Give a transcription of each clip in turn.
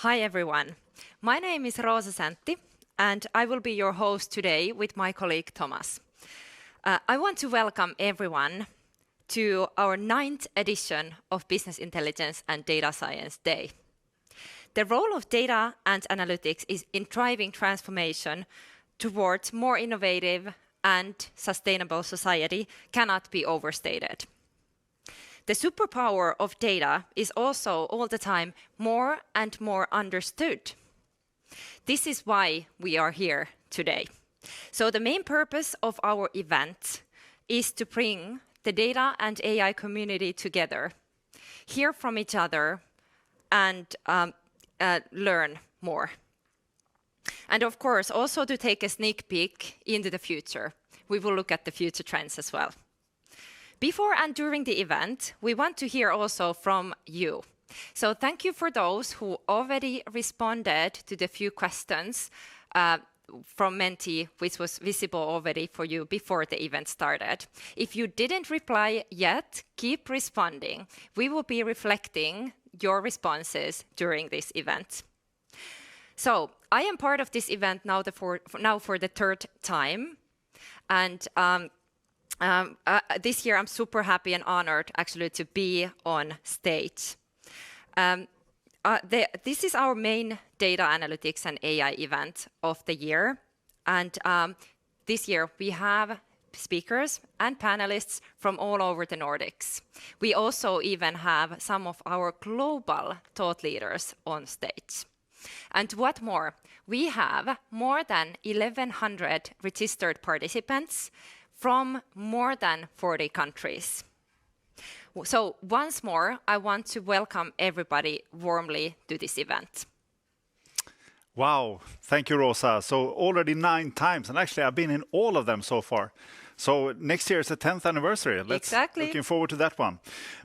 Hi everyone. My name is Rosa Santti, and I will be your host today with my colleague Thomas. I want to welcome everyone to our 9th edition of Business Intelligence and Data Science Day. The role of data and analytics is in driving transformation towards more innovative and sustainable society cannot be overstated. The superpower of data is also all the time more and more understood. This is why we are here today. So the main purpose of our event is to bring the data and AI community together, hear from each other, and learn more. And of course, also to take a sneak peek into the future. We will look at the future trends as well. Before and during the event, we want to hear also from you. So thank you for those who already responded to the few questions from Menti, which was visible already for you before the event started. If you didn't reply yet, keep responding. We will be reflecting your responses during this event. So I am part of this event now for the third time. And this year, I'm super happy and honored actually to be on stage. This is our main data analytics and AI event of the year. And this year, we have speakers and panelists from all over the Nordics. We also even have some of our global thought leaders on stage. And what more, we have more than 1,100 registered participants from more than 40 countries. So once more, I want to welcome everybody warmly to this event. Wow, thank you, Rosa. So already 9 times, and actually I've been in all of them so far. So next year is the 10th anniversary. Exactly. Looking forward to that one.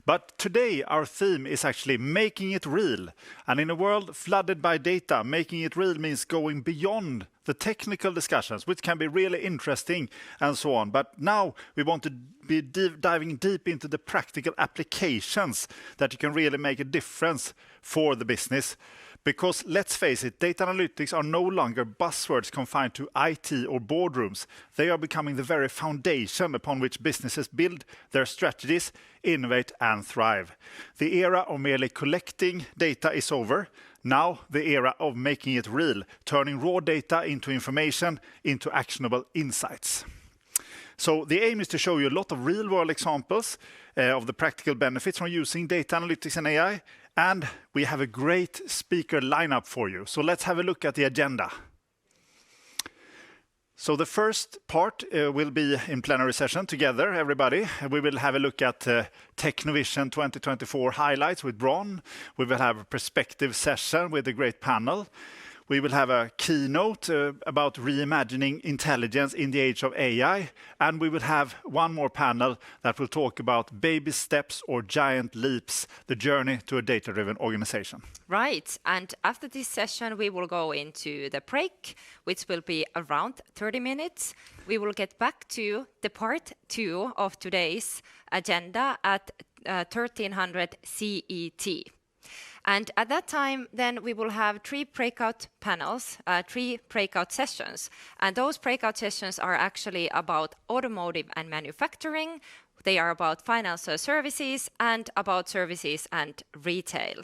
But today our theme is actually making it real. And in a world flooded by data, making it real means going beyond the technical discussions, which can be really interesting and so on. But now we want to be diving deep into the practical applications that you can really make a difference for the business. Because let's face it, data analytics are no longer buzzwords confined to IT or boardrooms. They are becoming the very foundation upon which businesses build their strategies, innovate and thrive. The era of merely collecting data is over. Now the era of making it real, turning raw data into information, into actionable insights. So the aim is to show you a lot of real-world examples of the practical benefits from using data analytics and AI. And we have a great speaker lineup for you. So let's have a look at the agenda. So the first part will be in plenary session together, everybody. We will have a look at Technovision 2024 highlights with Bron. We will have a perspective session with a great panel. We will have a keynote about reimagining intelligence in the age of AI. And we will have one more panel that will talk about baby steps or giant leaps, the journey to a data-driven organization. Right. And after this session, we will go into the break, which will be around 30 minutes. We will get back to the part 2 of today's agenda at 1300 CET. And at that time, then we will have 3 breakout panels, 3 breakout sessions. And those breakout sessions are actually about automotive and manufacturing. They are about financial services and about services and retail.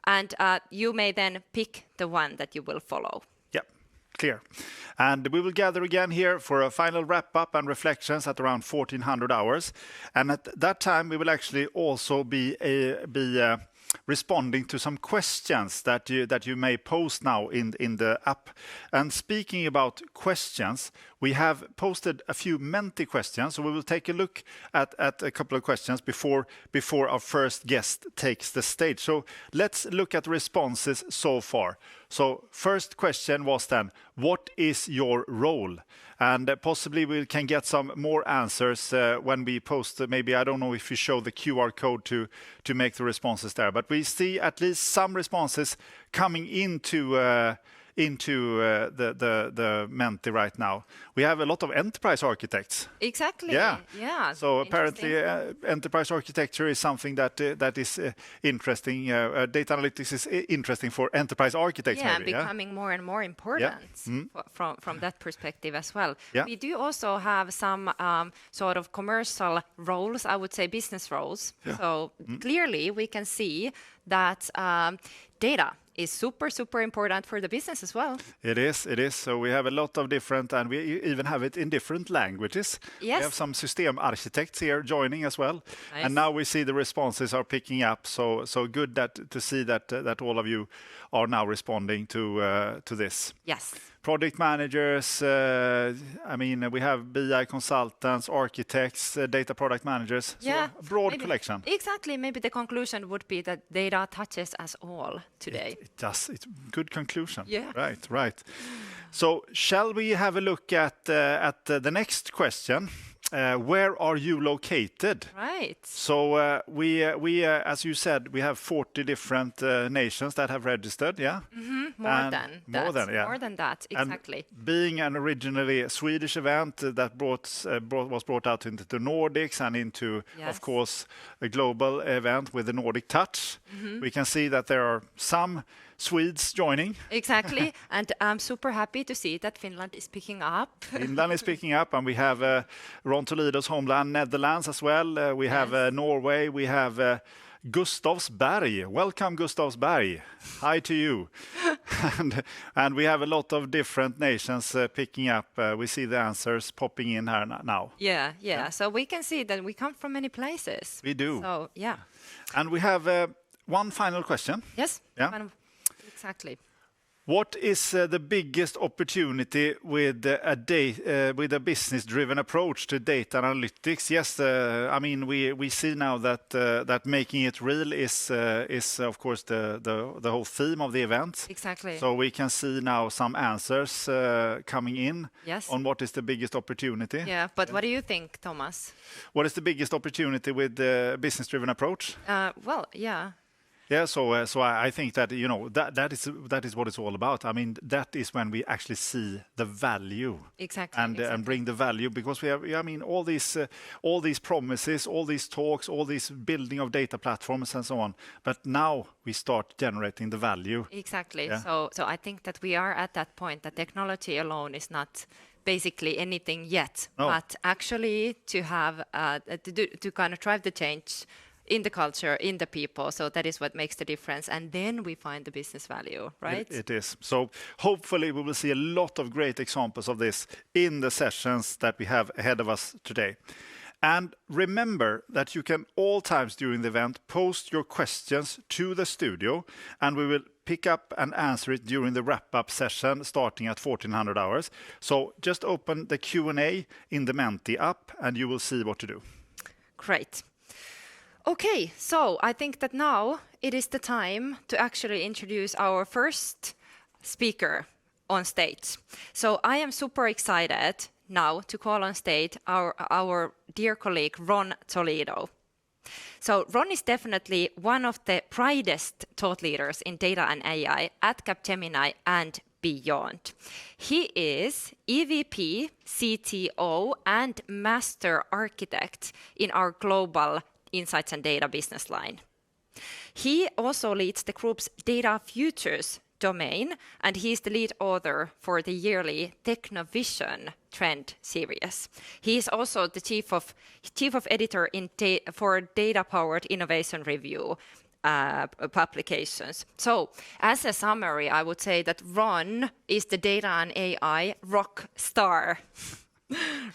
And you may then pick the one that you will follow. Yeah, clear. And we will gather again here for a final wrap-up and reflections at around 1400 hours. And at that time, we will actually also be responding to some questions that you may post now in the app. And speaking about questions, we have posted a few Menti questions, so we will take a look at a couple of questions before our first guest takes the stage. So let's look at responses so far. So first question was then, what is your role? And possibly we can get some more answers when we post, maybe, I don't know if you show the QR code to make the responses there, but we see at least some responses coming into into the Menti right now. We have a lot of enterprise architects. Exactly. Yeah. Yeah. So apparently, enterprise architecture is something that is interesting. Data analytics is interesting for enterprise architects. Yeah, maybe, becoming more and more important from that perspective as well. Yeah. We do also have some sort of commercial roles, I would say business roles. Yeah. So clearly we can see that data is super important for the business as well. It is. So we have a lot of different, and we even have it in different languages. Yes. We have some system architects here joining as well. Nice. And now we see the responses are picking up. So good to see that all of you are now responding to this. Yes. Project managers, we have BI consultants, architects, data product managers. So a broad collection. Exactly. Maybe the conclusion would be that data touches us all today. It does. It's good conclusion. Yeah. Right. So shall we have a look at the next question? Where are you located? Right. So we as you said, we have 40 different nations that have registered. Yeah. More than that. Exactly. And being an originally Swedish event that was brought out into the Nordics and into, of course, a global event with the Nordic touch, we can see that there are some Swedes joining. Exactly, and I'm super happy to see that Finland is picking up. Finland is picking up, and we have Ron Toledo's homeland, Netherlands as well. We have Norway. We have Gustavsberg. Welcome, Gustavsberg. Hi to you. and we have a lot of different nations picking up. We see the answers popping in here now. Yeah. So we can see that we come from many places. We do. So, yeah. And we have one final question. Yes. Yeah. Exactly. What is the biggest opportunity with a business-driven approach to data analytics? Yes, we see now that making it real is of course the whole theme of the event. Exactly. So we can see now some answers coming in on what is the biggest opportunity. Yeah, but what do you think, Thomas? What is the biggest opportunity with the business-driven approach? Yeah, so I think that that is what it's all about. I mean, that is when we actually see the value, and bring the value, because we have all these promises, all these talks, all these building of data platforms and so on. But now we start generating the value. Exactly. Yeah. So I think that we are at that point that technology alone is not basically anything yet, but actually to have to kind of drive the change in the culture, in the people. So that is what makes the difference. And then we find the business value, right? It is. So hopefully we will see a lot of great examples of this in the sessions that we have ahead of us today. And remember that you can all times during the event post your questions to the studio, and we will pick up and answer it during the wrap-up session starting at 1400 hours. So just open the Q&A in the Menti app and you will see what to do. Great. Okay, so I think that now it is the time to actually introduce our first speaker on stage. So I am super excited now to call on stage our dear colleague Ron Toledo. So Ron is definitely one of the brightest thought leaders in data and AI at Capgemini and beyond. He is EVP, CTO, and Master Architect in our global Insights and Data business line. He also leads the group's Data Futures domain, and he's the lead author for the yearly Technovision Trend series. He is also the chief of editor for Data-Powered Innovation Review publications. So, as a summary, I would say that Ron is the data and AI rock star.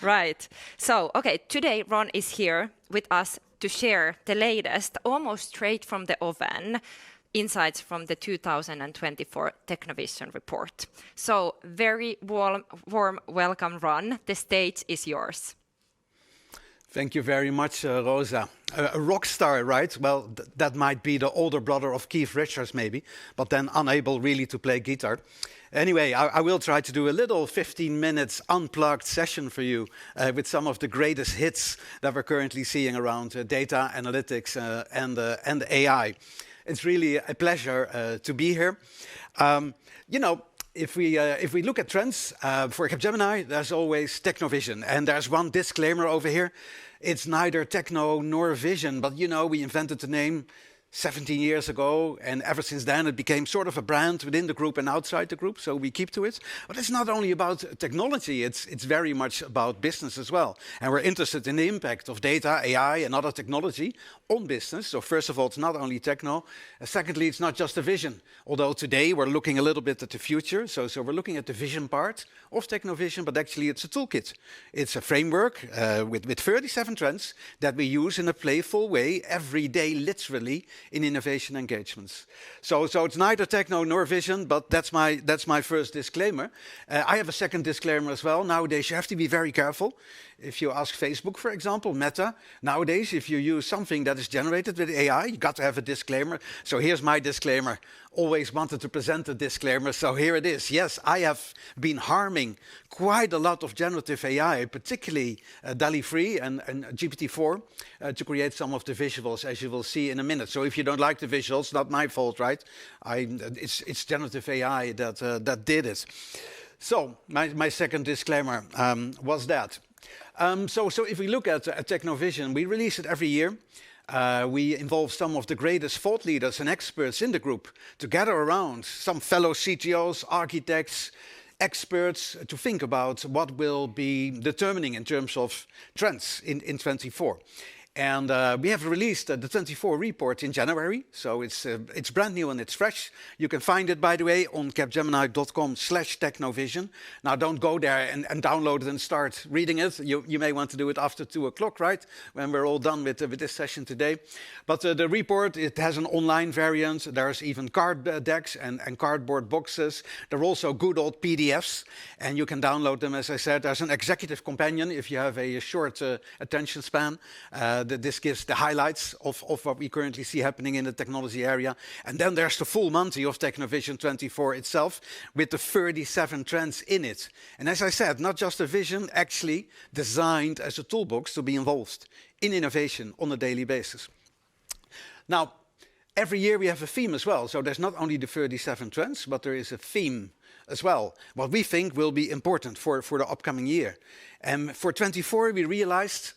Right. So, okay, today Ron is here with us to share the latest, almost straight from the oven, insights from the 2024 Technovision report. So very warm welcome, Ron. The stage is yours. Thank you very much, Rosa. A rock star, right? Well, that might be the older brother of Keith Richards, maybe, but then unable really to play guitar. Anyway, I will try to do a little 15 minutes unplugged session for you with some of the greatest hits that we're currently seeing around data analytics and AI. It's really a pleasure to be here. if we look at trends for Capgemini, there's always technovision, and there's one disclaimer over here. It's neither techno nor vision, but you know, we invented the name 17 years ago, and ever since then it became sort of a brand within the group and outside the group, so we keep to it. But it's not only about technology, it's very much about business as well. And we're interested in the impact of data, AI, and other technology on business. So first of all, it's not only techno. Secondly, it's not just a vision. Although today we're looking a little bit at the future, so we're looking at the vision part of technovision, but actually it's a toolkit. It's a framework with 37 trends that we use in a playful way every day, literally, in innovation engagements. So it's neither techno nor vision, but that's my first disclaimer. I have a second disclaimer as well. Nowadays you have to be very careful. If you ask Facebook, for example, Meta, nowadays if you use something that is generated with AI, you got to have a disclaimer. So here's my disclaimer. Always wanted to present a disclaimer, so here it is. Yes, I have been harming quite a lot of generative AI, particularly DALL-E 3 and GPT-4, to create some of the visuals, as you will see in a minute. So if you don't like the visuals, not my fault, right? It's generative AI that did it. So my second disclaimer was that. So if we look at Technovision, we release it every year. We involve some of the greatest thought leaders and experts in the group to gather around some fellow CTOs, architects, experts to think about what will be determining in terms of trends in 24. And we have released the 24 report in January, so it's brand new and it's fresh. You can find it, by the way, on capgemini.com/technovision. Now, don't go there and download it and start reading it. You may want to do it after 2 o'clock, right, when we're all done with this session today. But the report, it has an online variant. There's even card decks and cardboard boxes. There are also good old PDFs, and you can download them, as I said. There's an executive companion if you have a short attention span. This gives the highlights of what we currently see happening in the technology area. And then there's the full Monty of Technovision 24 itself, with the 37 trends in it. And as I said, not just a vision, actually designed as a toolbox to be involved in innovation on a daily basis. Now, every year we have a theme as well. So there's not only the 37 trends, but there is a theme as well, what we think will be important for the upcoming year. And for 24, we realized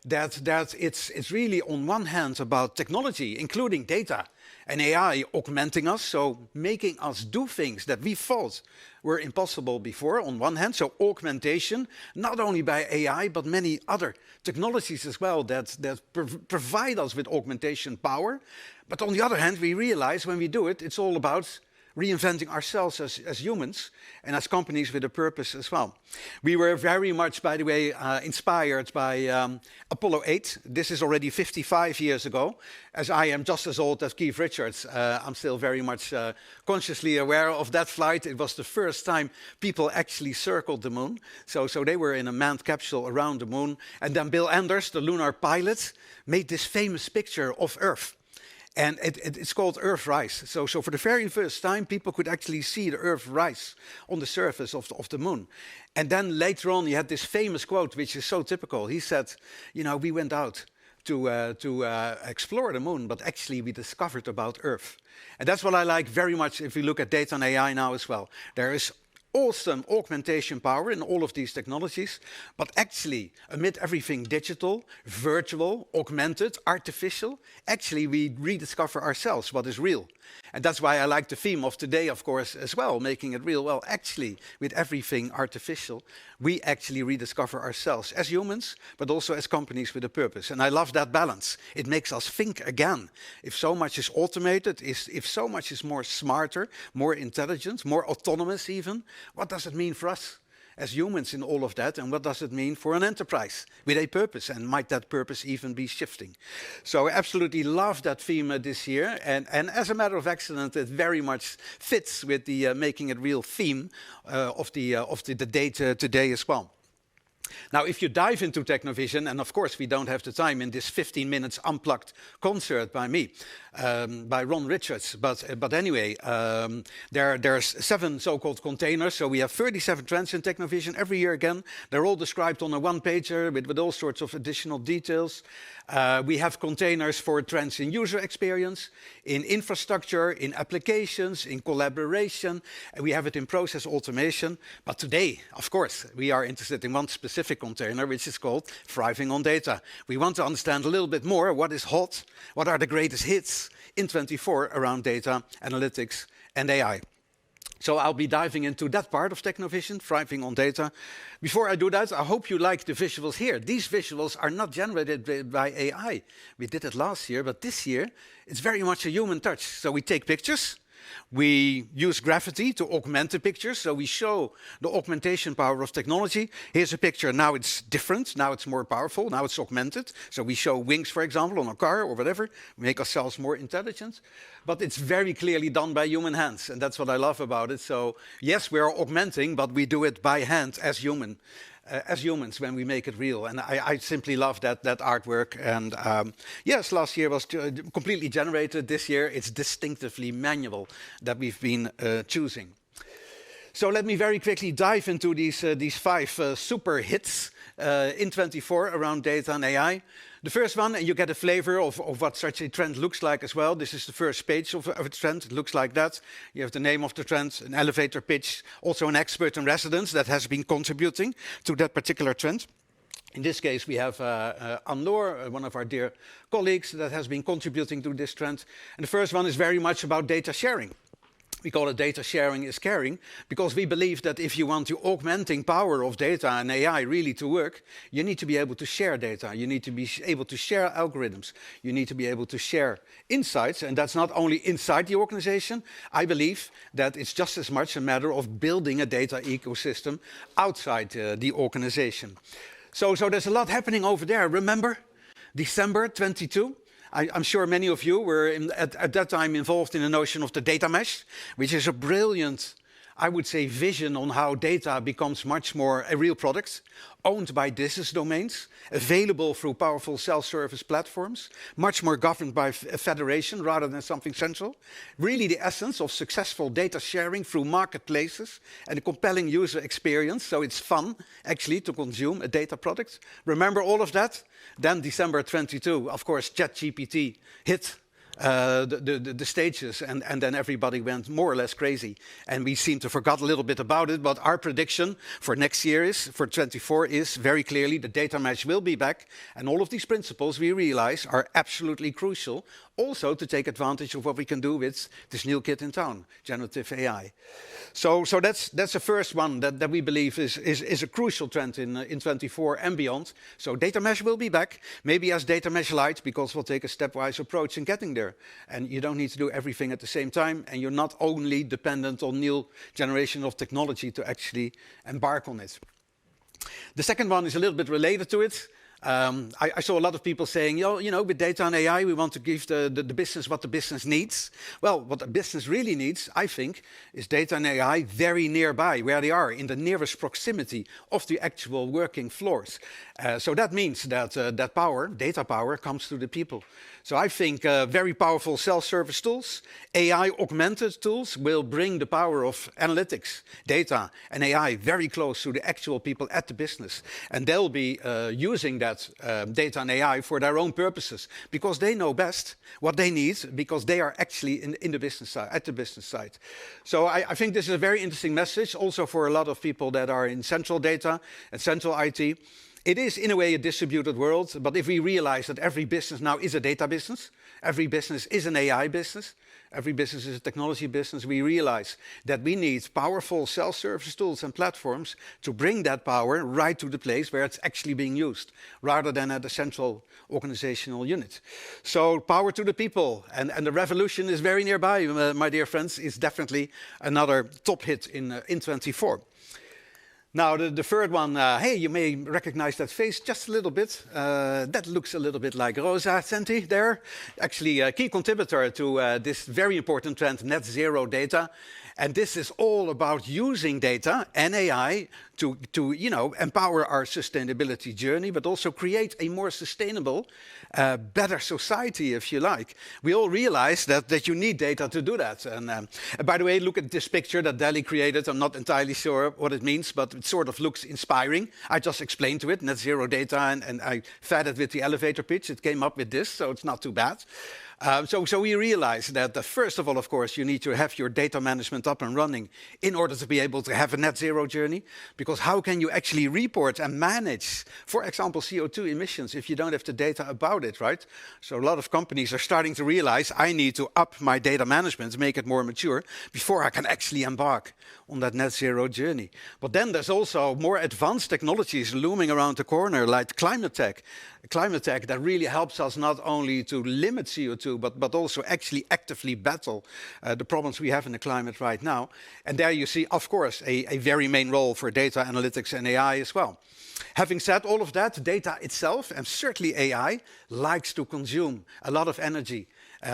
that it's really on one hand about technology, including data and AI augmenting us, so making us do things that we thought were impossible before on one hand, so augmentation, not only by AI, but many other technologies as well that provide us with augmentation power. But on the other hand, we realize when we do it, it's all about reinventing ourselves as humans and as companies with a purpose as well. We were very much, by the way, inspired by Apollo 8. This is already 55 years ago. As I am just as old as Keith Richards, I'm still very much consciously aware of that flight. It was the first time people actually circled the moon. So they were in a manned capsule around the moon. And then Bill Anders, the lunar pilot, made this famous picture of Earth. And it's called Earthrise. So for the very first time, people could actually see the Earth rise on the surface of the moon. And then later on, he had this famous quote, which is so typical. He said, you know, we went out to explore the moon, but actually we discovered about Earth. And that's what I like very much if we look at data and AI now as well. There is awesome augmentation power in all of these technologies, but actually, amid everything digital, virtual, augmented, artificial, actually we rediscover ourselves, what is real. And that's why I like the theme of today, of course, as well, making it real. Well, actually, with everything artificial, we actually rediscover ourselves as humans, but also as companies with a purpose. And I love that balance. It makes us think again. If so much is automated, if so much is more smarter, more intelligent, more autonomous even, what does it mean for us as humans in all of that? And what does it mean for an enterprise with a purpose? And might that purpose even be shifting? So I absolutely love that theme this year. And as a matter of accident, it very much fits with the Making It Real theme of the day today as well. Now, if you dive into Technovision, and of course we don't have the time in this 15 minutes unplugged concert by me, by Ron Richards, but anyway, there's 7 so-called containers, so we have 37 trends in Technovision every year again. They're all described on a one-pager with all sorts of additional details. We have containers for trends in user experience, in infrastructure, in applications, in collaboration, and we have it in process automation. But today, of course, we are interested in one specific container, which is called Thriving on Data. We want to understand a little bit more what is hot, what are the greatest hits in 24 around data, analytics, and AI. So I'll be diving into that part of Technovision, Thriving on Data. Before I do that, I hope you like the visuals here. These visuals are not generated by AI. We did it last year, but this year, it's very much a human touch. So we take pictures. We use gravity to augment the pictures, so we show the augmentation power of technology. Here's a picture, now it's different, now it's more powerful, now it's augmented. So we show wings, for example, on a car or whatever, make ourselves more intelligent. But it's very clearly done by human hands, and that's what I love about it. So yes, we are augmenting, but we do it by hand as humans when we make it real. And I simply love that artwork. And yes, last year was completely generated. This year it's distinctively manual that we've been choosing. So let me very quickly dive into these 5 super hits in 24 around data and AI. The first one, and you get a flavor of what such a trend looks like as well. This is the first page of a trend. It looks like that. You have the name of the trend, an elevator pitch, also an expert in residence that has been contributing to that particular trend. In this case, we have Anne-Laure, one of our dear colleagues that has been contributing to this trend. And the first one is very much about data sharing. We call it data sharing is caring, because we believe that if you want the augmenting power of data and AI really to work, you need to be able to share data. You need to be able to share algorithms. You need to be able to share insights, and that's not only inside the organization. I believe that it's just as much a matter of building a data ecosystem outside the organization. So there's a lot happening over there. Remember, December 22? I'm sure many of you were at that time involved in the notion of the data mesh, which is a brilliant, I would say, vision on how data becomes much more a real product, owned by business domains, available through powerful self-service platforms, much more governed by a federation rather than something central. Really the essence of successful data sharing through marketplaces and a compelling user experience, so it's fun actually to consume a data product. Remember all of that? Then December 22, of course, ChatGPT hit the stages, and then everybody went more or less crazy. And we seem to forgot a little bit about it, but our prediction for next year is, for 24, is very clearly the data mesh will be back. And all of these principles we realize are absolutely crucial, also to take advantage of what we can do with this new kid in town, generative AI. So that's the first one that we believe is a crucial trend in 24 and beyond. So data mesh will be back, maybe as data mesh light, because we'll take a stepwise approach in getting there. And you don't need to do everything at the same time, and you're not only dependent on new generation of technology to actually embark on it. The second one is a little bit related to it. I saw a lot of people saying, you know, with data and AI, we want to give the business what the business needs. Well, what the business really needs, I think, is data and AI very nearby, where they are, in the nearest proximity of the actual working floors. So that means that that power, data power, comes to the people. So I think very powerful self-service tools, AI-augmented tools will bring the power of analytics, data, and AI very close to the actual people at the business. And they'll be using that data and AI for their own purposes, because they know best what they need, because they are actually in the business side, at the business side. So I think this is a very interesting message, also for a lot of people that are in central data and central IT. It is, in a way, a distributed world, but if we realize that every business now is a data business, every business is an AI business, every business is a technology business, we realize that we need powerful self-service tools and platforms to bring that power right to the place where it's actually being used, rather than at a central organizational unit. So power to the people, and the revolution is very nearby, my dear friends, is definitely another top hit in 24. Now, the third one, hey, you may recognize that face just a little bit. That looks a little bit like Rosa Senti there. Actually, a key contributor to this very important trend, net zero data. And this is all about using data and AI to empower our sustainability journey, but also create a more sustainable, better society, if you like. We all realize that you need data to do that. And by the way, look at this picture that Delhi created. I'm not entirely sure what it means, but it sort of looks inspiring. I just explained to it, net zero data, and I fed it with the elevator pitch. It came up with this, so it's not too bad. So we realize that first of all, of course, you need to have your data management up and running in order to be able to have a net zero journey. Because how can you actually report and manage, for example, CO2 emissions if you don't have the data about it, right? So a lot of companies are starting to realize I need to up my data management, make it more mature before I can actually embark on that net zero journey. But then there's also more advanced technologies looming around the corner, like climate tech that really helps us not only to limit CO2, but also actually actively battle the problems we have in the climate right now. And there you see, of course, a very main role for data analytics and AI as well. Having said all of that, data itself, and certainly AI, likes to consume a lot of energy,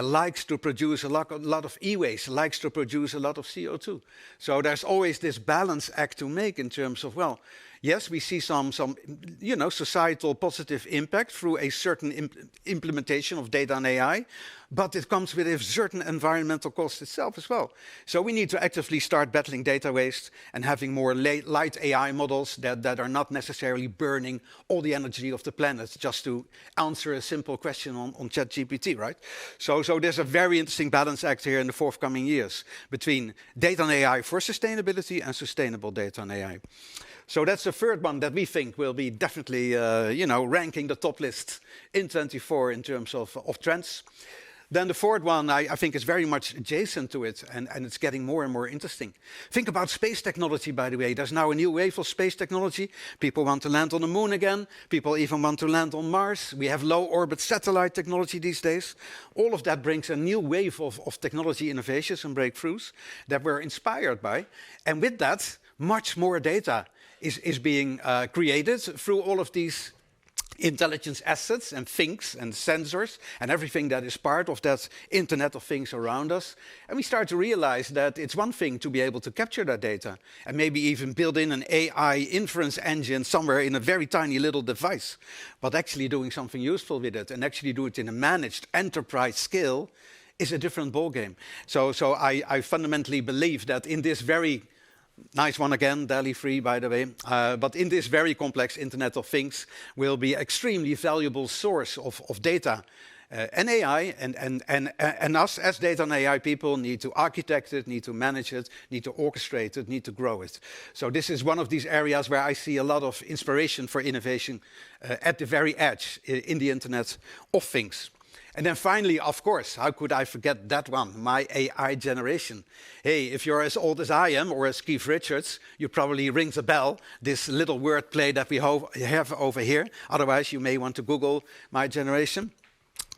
likes to produce a lot of e-waste, likes to produce a lot of CO2. So there's always this balance act to make in terms of, well, yes, we see some societal positive impact through a certain implementation of data and AI, but it comes with a certain environmental cost itself as well. So we need to actively start battling data waste and having more light AI models that are not necessarily burning all the energy of the planet just to answer a simple question on ChatGPT, right? So there's a very interesting balance act here in the forthcoming years between data and AI for sustainability and sustainable data and AI. So that's the third one that we think will be definitely, ranking the top list in 24 in terms of trends. Then the fourth one, I think, is very much adjacent to it, and it's getting more and more interesting. Think about space technology, by the way. There's now a new wave of space technology. People want to land on the moon again. People even want to land on Mars. We have low-orbit satellite technology these days. All of that brings a new wave of technology innovations and breakthroughs that we're inspired by. And with that, much more data is being created through all of these intelligence assets and things and sensors and everything that is part of that Internet of Things around us. And we start to realize that it's one thing to be able to capture that data and maybe even build in an AI inference engine somewhere in a very tiny little device, but actually doing something useful with it and actually do it in a managed enterprise scale is a different ballgame. So I fundamentally believe that in this very nice one again, DALL-E 3, by the way. But in this very complex Internet of Things will be extremely valuable source of data. And AI and us as data and AI people need to architect it, need to manage it, need to orchestrate it, need to grow it. So this is one of these areas where I see a lot of inspiration for innovation at the very edge in the Internet of Things. And then finally, of course, how could I forget that one, my AI generation? Hey, if you're as old as I am, or as Keith Richards, you probably rings a bell, this little wordplay that we have over here. Otherwise, you may want to Google my generation.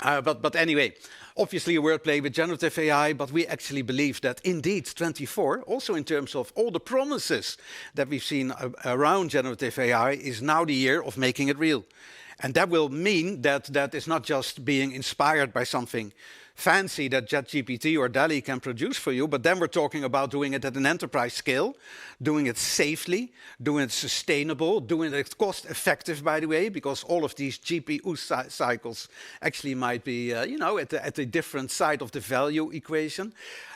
But anyway, obviously a wordplay with generative AI, but we actually believe that indeed 24, also in terms of all the promises that we've seen around generative AI, is now the year of making it real. And that will mean that it's not just being inspired by something fancy that ChatGPT or DALL-E can produce for you, but then we're talking about doing it at an enterprise scale, doing it safely, doing it sustainable, doing it cost effective, by the way, because all of these GPU cycles actually might be, at a different side of the value equation.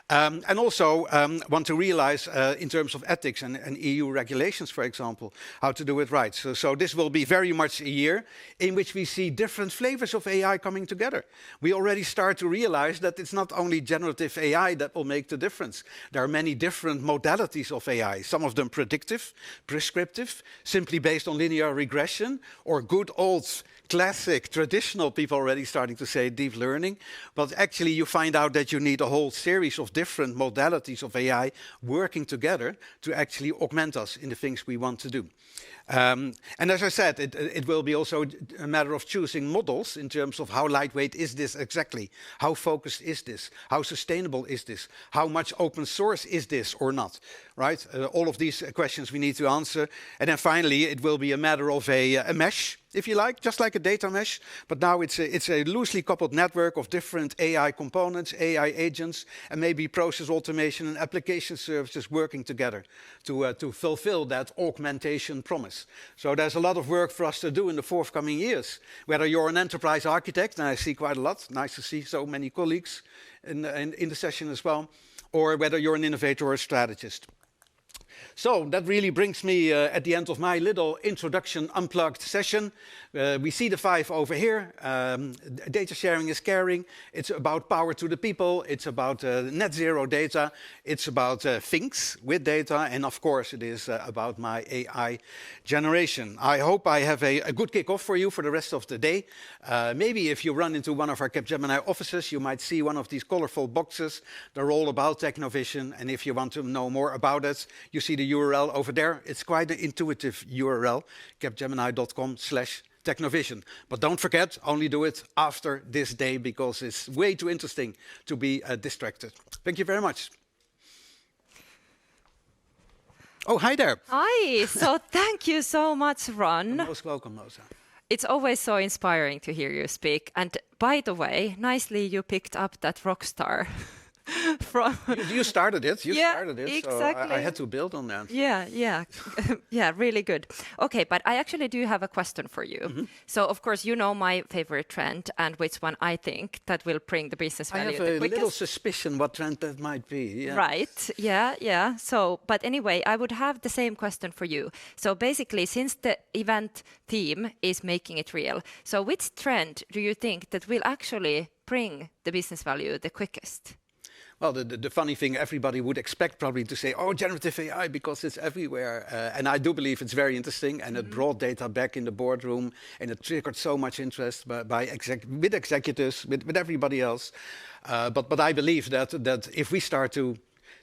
And also want to realize in terms of ethics and EU regulations, for example, how to do it right. So this will be very much a year in which we see different flavors of AI coming together. We already start to realize that it's not only generative AI that will make the difference. There are many different modalities of AI, some of them predictive, prescriptive, simply based on linear regression, or good old classic, traditional, people already starting to say deep learning. But actually you find out that you need a whole series of different modalities of AI working together to actually augment us in the things we want to do. And as I said, it will be also a matter of choosing models in terms of how lightweight is this exactly, how focused is this, how sustainable is this, how much open source is this or not. right? All of these questions we need to answer. And then finally, it will be a matter of a mesh, if you like, just like a data mesh. But now it's a loosely coupled network of different AI components, AI agents, and maybe process automation and application services working together to fulfill that augmentation promise. So there's a lot of work for us to do in the forthcoming years. Whether you're an enterprise architect, and I see quite a lot, nice to see so many colleagues in the session as well, or whether you're an innovator or a strategist. So that really brings me at the end of my little introduction unplugged session. We see the 5 over here. Data sharing is caring. It's about power to the people. It's about net zero data. It's about things with data. And of course, it is about my AI generation. I hope I have a good kickoff for you for the rest of the day. Maybe if you run into one of our Capgemini offices, you might see one of these colorful boxes. They're all about Technovision. And if you want to know more about it, you see the URL over there. It's quite an intuitive URL, capgemini.com/Technovision. But don't forget, only do it after this day because it's way too interesting to be distracted. Thank you very much. Oh, hi there. Hi, so thank you so much, Ron. You're most welcome, Rosa. It's always so inspiring to hear you speak. And by the way, nicely you picked up that rock star. From You started it. You Yeah, started it. exactly. So I had to build on that. Yeah, yeah, really good. Okay, but I actually do have a question for you. So, of course, you know my favorite trend and which one I think that will bring the business I value have the a quickest. little suspicion what trend that might be. Yeah. Right, yeah. So, but anyway, I would have the same question for you. So basically, since the event theme is making it real, so which trend do you think that will actually bring the business value the quickest? Well, the funny thing, everybody would expect probably to say, oh, generative AI, because it's everywhere. And I do believe it's very interesting, and it brought data back in the boardroom, and it triggered so much interest with executives, with everybody else. But I believe that if we start to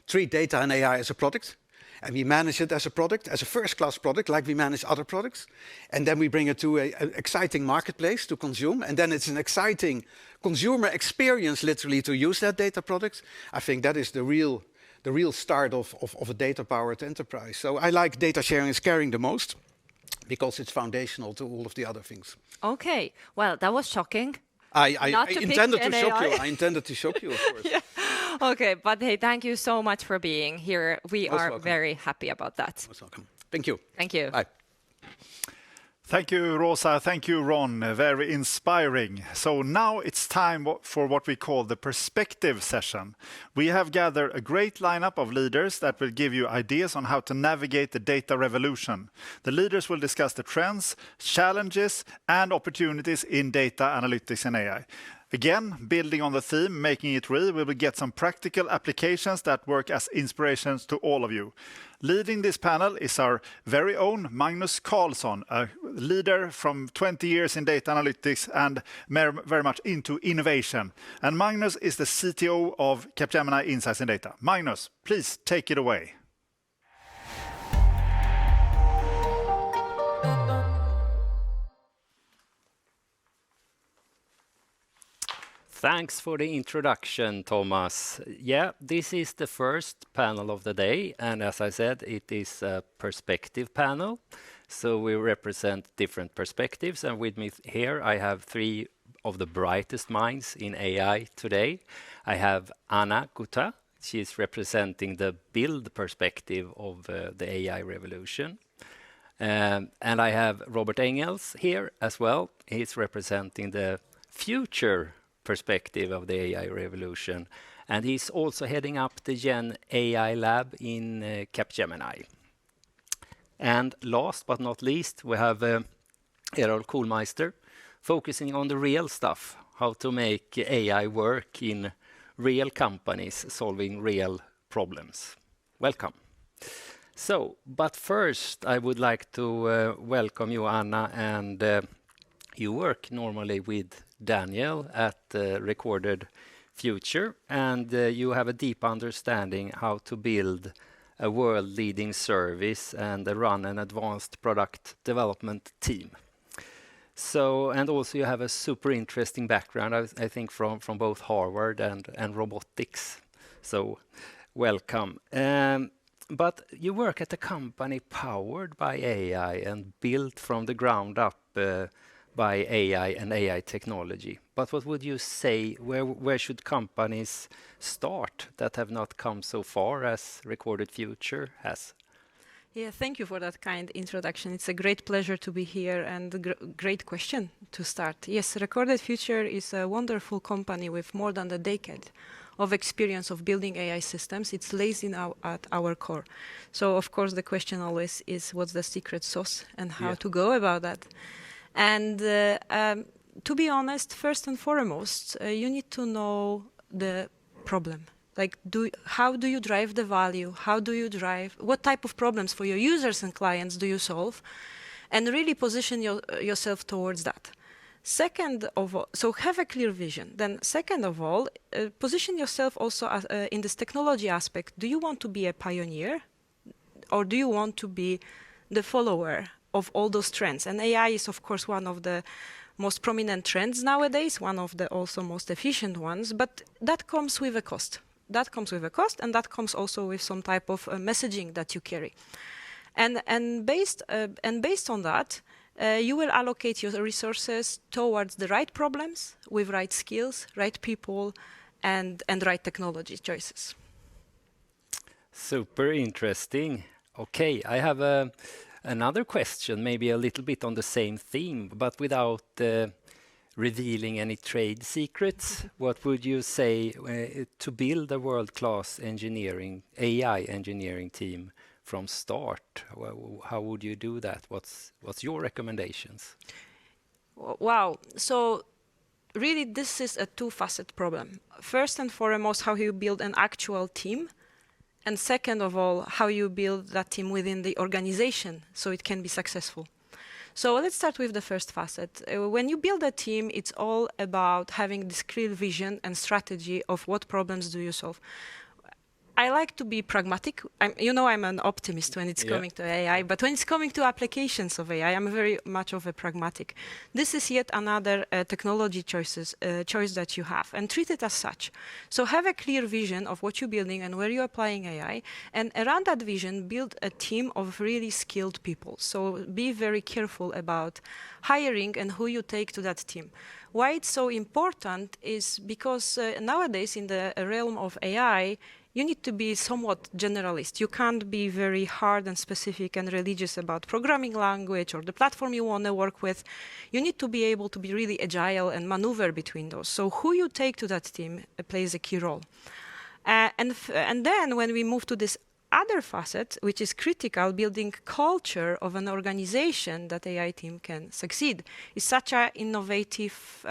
treat data and AI as a product, and we manage it as a product, as a first-class product, like we manage other products, and then we bring it to an exciting marketplace to consume, and then it's an exciting consumer experience, literally, to use that data product. I think that is the real start of a data-powered enterprise. So I like data sharing is caring the most, because it's foundational to all of the other things. Okay, well, that was shocking. I intended to pick shock an you. AI. I intended to shock you, of course. Yeah. Okay, but hey, thank you so much for being here. We Most are welcome. very happy about that. Most welcome. Thank you. Thank you. Bye. Thank you, Rosa. Thank you, Ron. Very inspiring. So now it's time for what we call the perspective session. We have gathered a great lineup of leaders that will give you ideas on how to navigate the data revolution. The leaders will discuss the trends, challenges, and opportunities in data analytics and AI. Again, building on the theme, making it real, we will get some practical applications that work as inspirations to all of you. Leading this panel is our very own Magnus Karlsson, a leader from 20 years in data analytics and very much into innovation. And Magnus is the CTO of Capgemini Insights and Data. Magnus, please take it away. Thanks for the introduction, Thomas. Yeah, this is the first panel of the day, and as I said, it is a perspective panel. So we represent different perspectives, and with me here I have 3 of the brightest minds in AI today. I have Anna Gutta. She is representing the build perspective of the AI revolution. And I have Robert Engels here as well. He's representing the future perspective of the AI revolution, and he's also heading up the Gen AI lab in Capgemini. And last but not least, we have Errol Koolmeister, focusing on the real stuff, how to make AI work in real companies solving real problems. Welcome. So, but first I would like to welcome you, Anna, and you work normally with Daniel at Recorded Future, and you have a deep understanding how to build a world-leading service and run an advanced product development team. So, and also you have a super interesting background, I think, from both Harvard and robotics. So, welcome. But you work at a company powered by AI and built from the ground up by AI and AI technology. But what would you say, where should companies start that have not come so far as Recorded Future has? Yeah, thank you for that kind introduction. It's a great pleasure to be here and a great question to start. Yes, Recorded Future is a wonderful company with more than a decade of experience of building AI systems. It lays at our core. So, of course, the question always is what's the secret sauce and how to go about that. And to be honest, first and foremost, you need to know the problem. Like, how do you drive the value? What type of problems for your users and clients do you solve? And really position yourself towards that. Second of all, so have a clear vision. Then second of all, position yourself also in this technology aspect. Do you want to be a pioneer? Or do you want to be the follower of all those trends? And AI is, of course, one of the most prominent trends nowadays, one of the also most efficient ones, but that comes with a cost. That comes with a cost, and that comes also with some type of messaging that you carry. And based on that, you will allocate your resources towards the right problems with right skills, right people, and right technology choices. Super interesting. Okay, I have another question, maybe a little bit on the same theme, but without revealing any trade secrets. What would you say to build a world-class AI engineering team from start? How would you do that? What's your recommendations? Wow. So really, this is a two-faceted problem. First and foremost, how you build an actual team. And second of all, how you build that team within the organization so it can be successful. So let's start with the first facet. When you build a team, it's all about having this clear vision and strategy of what problems do you solve. I like to be pragmatic. I'm an optimist when it's coming to AI, but when it's coming to applications of AI, I'm very much of a pragmatic. This is yet another technology choice that you have, and treat it as such. So have a clear vision of what you're building and where you're applying AI, and around that vision, build a team of really skilled people. So be very careful about hiring and who you take to that team. Why it's so important is because nowadays in the realm of AI, you need to be somewhat generalist. You can't be very hard and specific and religious about programming language or the platform you want to work with. You need to be able to be really agile and maneuver between those. So who you take to that team plays a key role. And then when we move to this other facet, which is critical, building culture of an organization that AI team can succeed, is such an innovative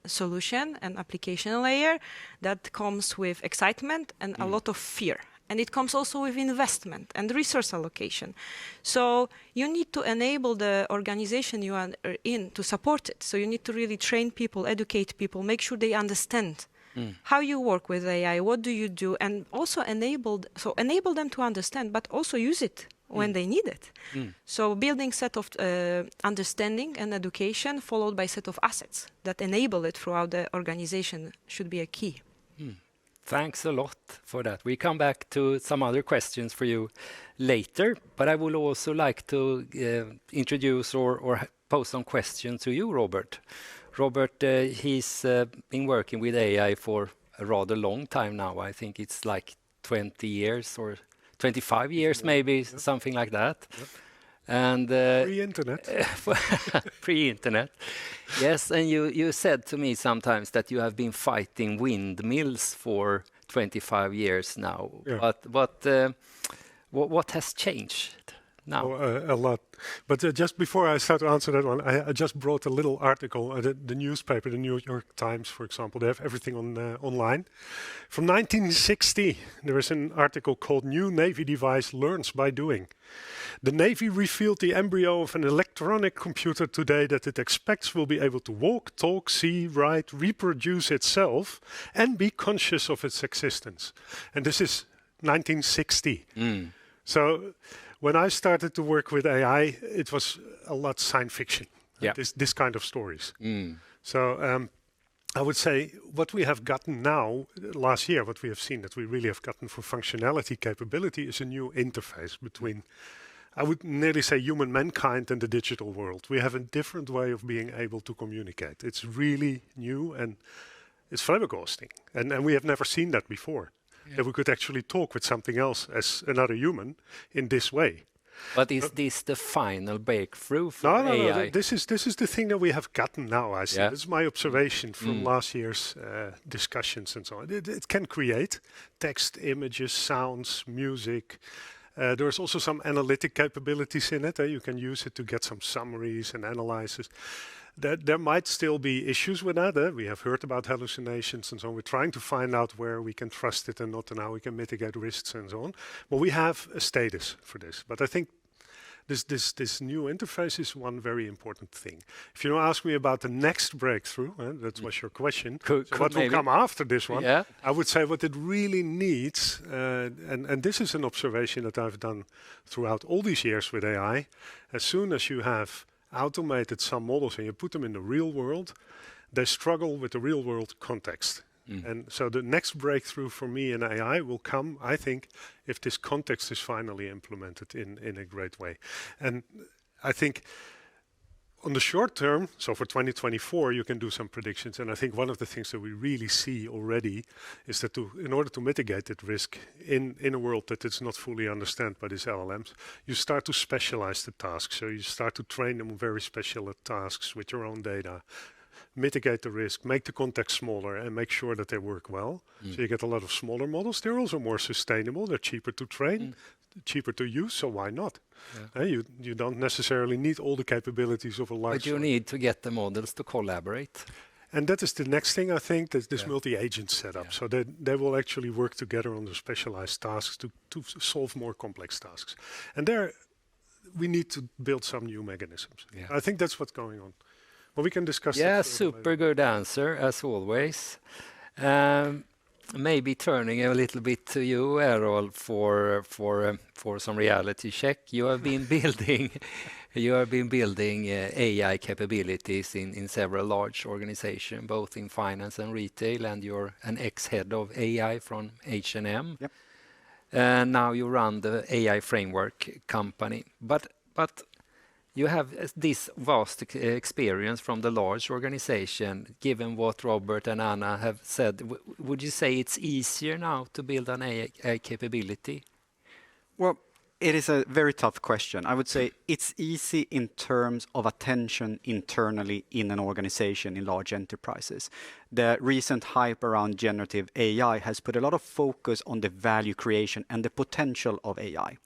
solution and application layer that comes with excitement and a lot of fear. And it comes also with investment and resource allocation. So you need to enable the organization you are in to support it. So you need to really train people, educate people, make sure they understand how you work with AI, what do you do, and also enable them to understand, but also use it when they need it. So building set of understanding and education followed by set of assets that enable it throughout the organization should be a key. Thanks a lot for that. We come back to some other questions for you later, but I would also like to introduce or pose some questions to you, Robert. Robert, he's been working with AI for a rather long time now. I think it's like 20 years or 25 years, maybe, something like that. Yep. And Pre-internet. Pre-internet. Yes, and you said to me sometimes that you have been fighting windmills for 25 years now. Yeah. But what has changed now? A lot. But just before I start to answer that one, I just brought a little article, the newspaper, the New York Times, for example. They have everything on online. From 1960, there is an article called New Navy Device Learns by Doing. The Navy revealed the embryo of an electronic computer today that it expects will be able to walk, talk, see, write, reproduce itself, and be conscious of its existence. And this is 1960. So when I started to work with AI, it was a lot science fiction. Yeah. This kind of stories. So I would say what we have gotten now, last year, what we have seen that we really have gotten for functionality capability is a new interface between, I would nearly say, human mankind and the digital world. We have a different way of being able to communicate. It's really new and it's flabbergasting. And we have never seen that before, that we could actually talk with something else as another human in this way. But is this the final breakthrough for No, AI? this is the thing that we have gotten now. I see. Yeah. This is my observation from last year's discussions and so on. It can create text, images, sounds, music. There's also some analytic capabilities in it. You can use it to get some summaries and analysis. There might still be issues with that. We have heard about hallucinations and so on. We're trying to find out where we can trust it and not, and how we can mitigate risks and so on. But we have a status for this. But I think this new interface is one very important thing. If you ask me about the next breakthrough, that was your question, what will come after this one, I would say what it really needs, and this is an observation that I've done throughout all these years with AI, as soon as you have automated some models and you put them in the real world, they struggle with the real world context. And so the next breakthrough for me in AI will come, I think, if this context is finally implemented in a great way. And I think on the short term, so for 2024, you can do some predictions. And I think one of the things that we really see already is that in order to mitigate that risk in a world that is not fully understood by these LLMs, you start to specialize the tasks. So you start to train them on very special tasks with your own data, mitigate the risk, make the context smaller, and make sure that they work well. So you get a lot of smaller models. They're also more sustainable. They're cheaper to train, cheaper to use, so why not? You don't necessarily need all the capabilities of a large... But you need to get the models to collaborate. And that is the next thing, I think, that this multi-agent setup. So that they will actually work together on the specialized tasks to solve more complex tasks. And there we need to build some new mechanisms. I think that's what's going on. Well, we can discuss that. Yeah, super good answer, as always. Maybe turning a little bit to you, Errol, for some reality check. You have been building AI capabilities in several large organizations, both in finance and retail, and you're an ex-head of AI from H&M. Yep. And now you run the AI framework company. But you have this vast experience from the large organization. Given what Robert and Anna have said, would you say it's easier now to build an AI capability? Well, it is a very tough question. I would say it's easy in terms of attention internally in an organization in large enterprises. The recent hype around generative AI has put a lot of focus on the value creation and the potential of AI.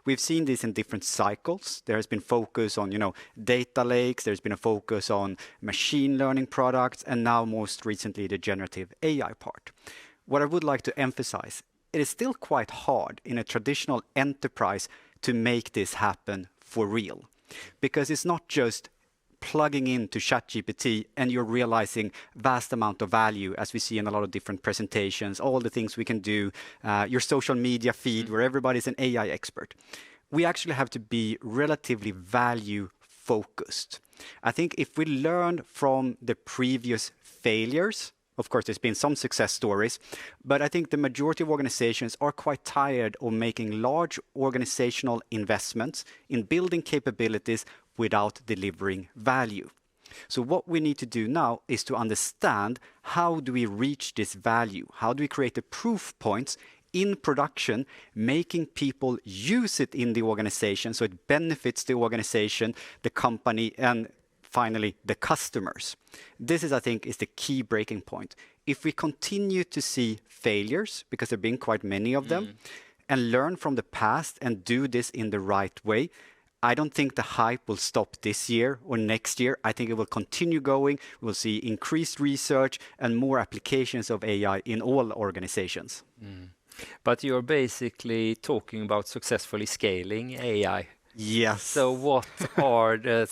We've seen this in different cycles. There has been focus on, data lakes. There's been a focus on machine learning products, and now most recently the generative AI part. What I would like to emphasize, it is still quite hard in a traditional enterprise to make this happen for real, because it's not just plugging into ChatGPT and you're realizing vast amount of value, as we see in a lot of different presentations, all the things we can do, your social media feed where everybody's an AI expert. We actually have to be relatively value focused. I think if we learn from the previous failures, of course, there's been some success stories, but I think the majority of organizations are quite tired of making large organizational investments in building capabilities without delivering value. So what we need to do now is to understand, how do we reach this value? How do we create the proof points in production, making people use it in the organization so it benefits the organization, the company, and finally the customers. This is, I think, is the key breaking point. If we continue to see failures, because there have been quite many of them, and learn from the past and do this in the right way, I don't think the hype will stop this year or next year. I think it will continue going. We'll see increased research and more applications of AI in all organizations. But you're basically talking about successfully scaling AI. Yes. So what are the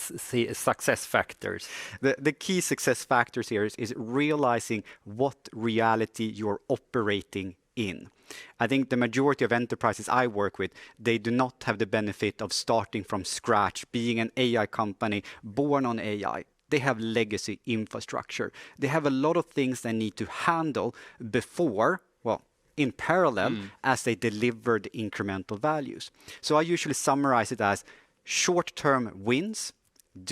success factors? The key success factors here is realizing what reality you're operating in. I think the majority of enterprises I work with, they do not have the benefit of starting from scratch, being an AI company born on AI. they have legacy infrastructure. They have a lot of things they need to handle before, well, in parallel, as they deliver the incremental values. So I usually summarize it as short-term wins,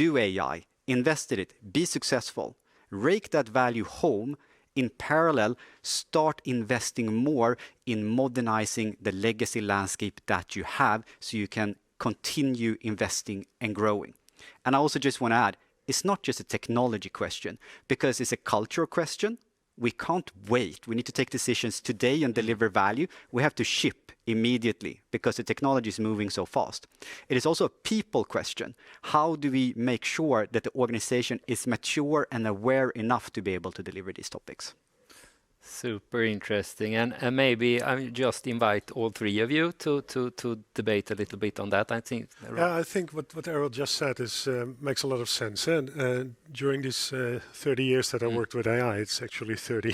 do AI, invest in it, be successful, rake that value home. In parallel, start investing more in modernizing the legacy landscape that you have so you can continue investing and growing. And I also just want to add, it's not just a technology question, because it's a cultural question. We can't wait. We need to take decisions today and deliver value. We have to ship immediately because the technology is moving so fast. It is also a people question. How do we make sure that the organization is mature and aware enough to be able to deliver these topics? Super interesting, and maybe I just invite all three of you to debate a little bit on that. I think. Yeah, I think what Errol just said is makes a lot of sense. And during these 30 years that I worked with AI, it's actually 30.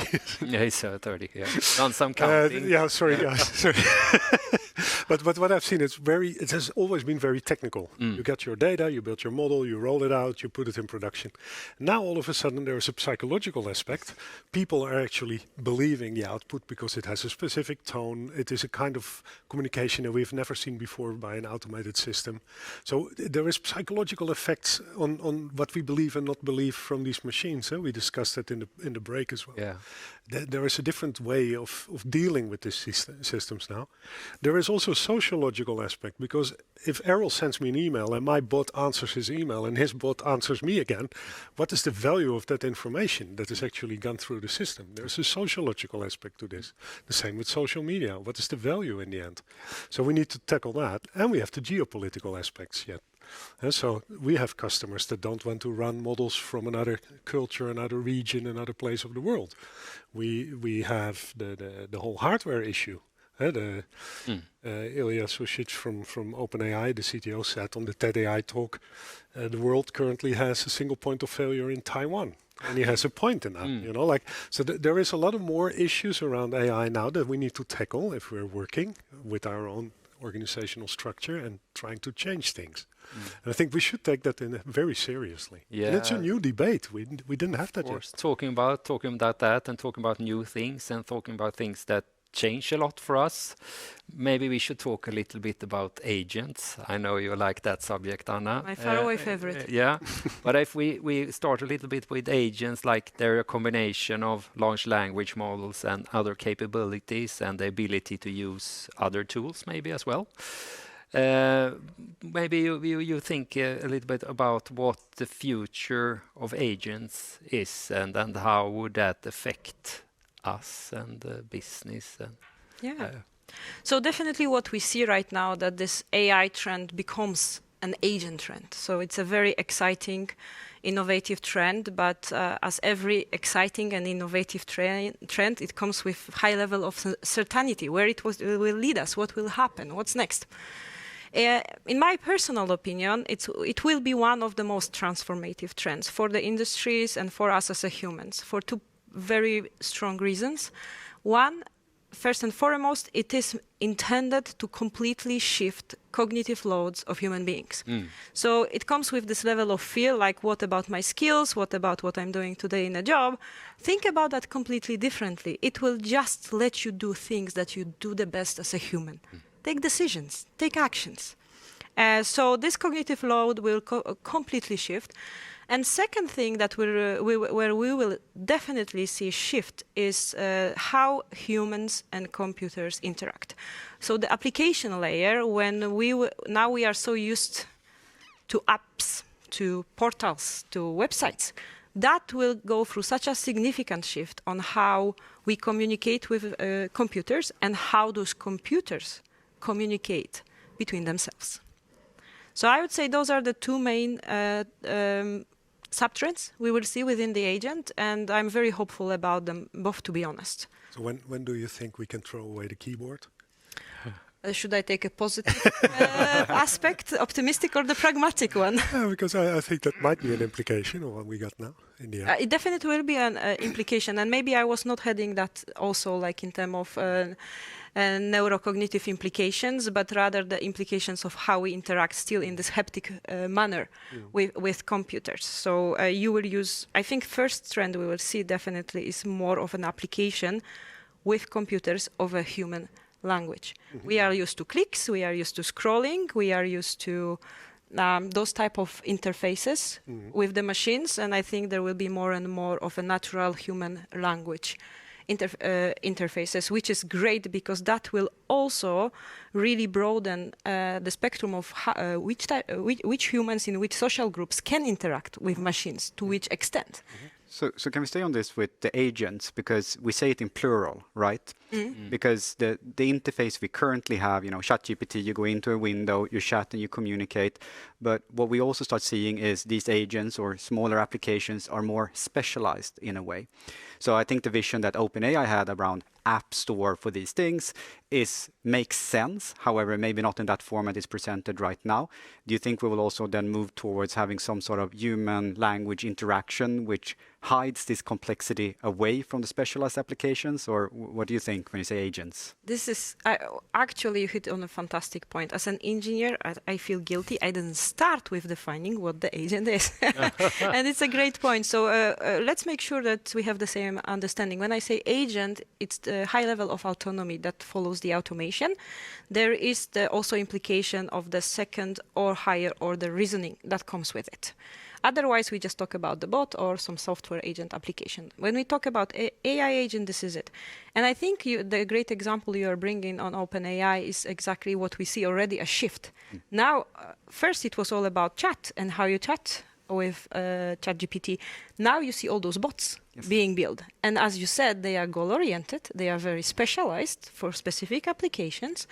Yeah, it's 30. Yeah, done some counting. Yeah, sorry guys. Sorry. But what I've seen, it has always been very technical. You get your data, you build your model, you roll it out, you put it in production. Now all of a sudden there is a psychological aspect. People are actually believing the output because it has a specific tone. It is a kind of communication that we've never seen before by an automated system. So there is psychological effects on what we believe and not believe from these machines. We discussed that in the break as well. Yeah. There is a different way of dealing with these systems now. There is also a sociological aspect, because if Errol sends me an email and my bot answers his email and his bot answers me again, what is the value of that information that is actually gone through the system? There's a sociological aspect to this. The same with social media. What is the value in the end? So we need to tackle that. And we have the geopolitical aspects yet. And so we have customers that don't want to run models from another culture, another region, another place of the world. We have the whole hardware issue. Ilya Susic from OpenAI, the CTO, said on the TED AI talk, the world currently has a single point of failure in Taiwan. And he has a point in that, you know, so there is a lot of more issues around AI now that we need to tackle if we're working with our own organizational structure and trying to change things. And I think we should take that very seriously. Yeah. And it's a new debate. We didn't have that yet. Talking about that and talking about new things and talking about things that change a lot for us. Maybe we should talk a little bit about agents. I know you like that subject, Anna. My faraway favorite. Yeah, but if we start a little bit with agents, like they're a combination of large language models and other capabilities and the ability to use other tools maybe as well. Maybe you think a little bit about what the future of agents is and how would that affect us and the business. And, So definitely what we see right now, that this AI trend becomes an agent trend. So it's a very exciting, innovative trend, but as every exciting and innovative trend, it comes with high level of certainty, where it will lead us, what will happen, what's next. In my personal opinion, it will be one of the most transformative trends for the industries and for us as humans, for two very strong reasons. One, first and foremost, it is intended to completely shift cognitive loads of human beings. So it comes with this level of fear, like what about my skills? What about what I'm doing today in a job? Think about that completely differently. It will just let you do things that you do the best as a human. Take decisions, take actions. So this cognitive load will completely shift. And second thing that where we will definitely see shift is how humans and computers interact. So the application layer, when now we are so used to apps, to portals, to websites, that will go through such a significant shift on how we communicate with computers and how those computers communicate between themselves. So I would say those are the two main subtrends we will see within the agent, and I'm very hopeful about them both, to be honest. So when do you think we can throw away the keyboard? Should I take a positive aspect, optimistic, or the pragmatic one? Because I think that might be an implication of what we got now in the end. It definitely will be an implication, and maybe I was not heading that also like in terms of neurocognitive implications, but rather the implications of how we interact still in this haptic manner with computers. So you will use, I think first trend we will see definitely is more of an application with computers of a human language. We are used to clicks, we are used to scrolling, we are used to those type of interfaces with the machines, and I think there will be more and more of a natural human language interfaces, which is great because that will also really broaden the spectrum of which humans in which social groups can interact with machines, to which extent. So can we stay on this with the agents, because we say it in plural, right? Because the interface we currently have, ChatGPT, you go into a window, you chat and you communicate. But what we also start seeing is these agents or smaller applications are more specialized in a way. So I think the vision that OpenAI had around app store for these things makes sense. However, maybe not in that format it's presented right now. Do you think we will also then move towards having some sort of human language interaction which hides this complexity away from the specialized applications? Or what do you think when you say agents? This is actually, you hit on a fantastic point. As an engineer, I feel guilty. I didn't start with defining what the agent is. And it's a great point. So let's make sure that we have the same understanding. When I say agent, it's the high level of autonomy that follows the automation. There is the also implication of the second or higher order reasoning that comes with it. Otherwise, we just talk about the bot or some software agent application. When we talk about AI agent, this is it. And I think the great example you are bringing on OpenAI is exactly what we see already, a shift. Now, first it was all about chat and how you chat with ChatGPT. Now you see all those bots being built. And as you said, they are goal-oriented. They are very specialized for specific applications.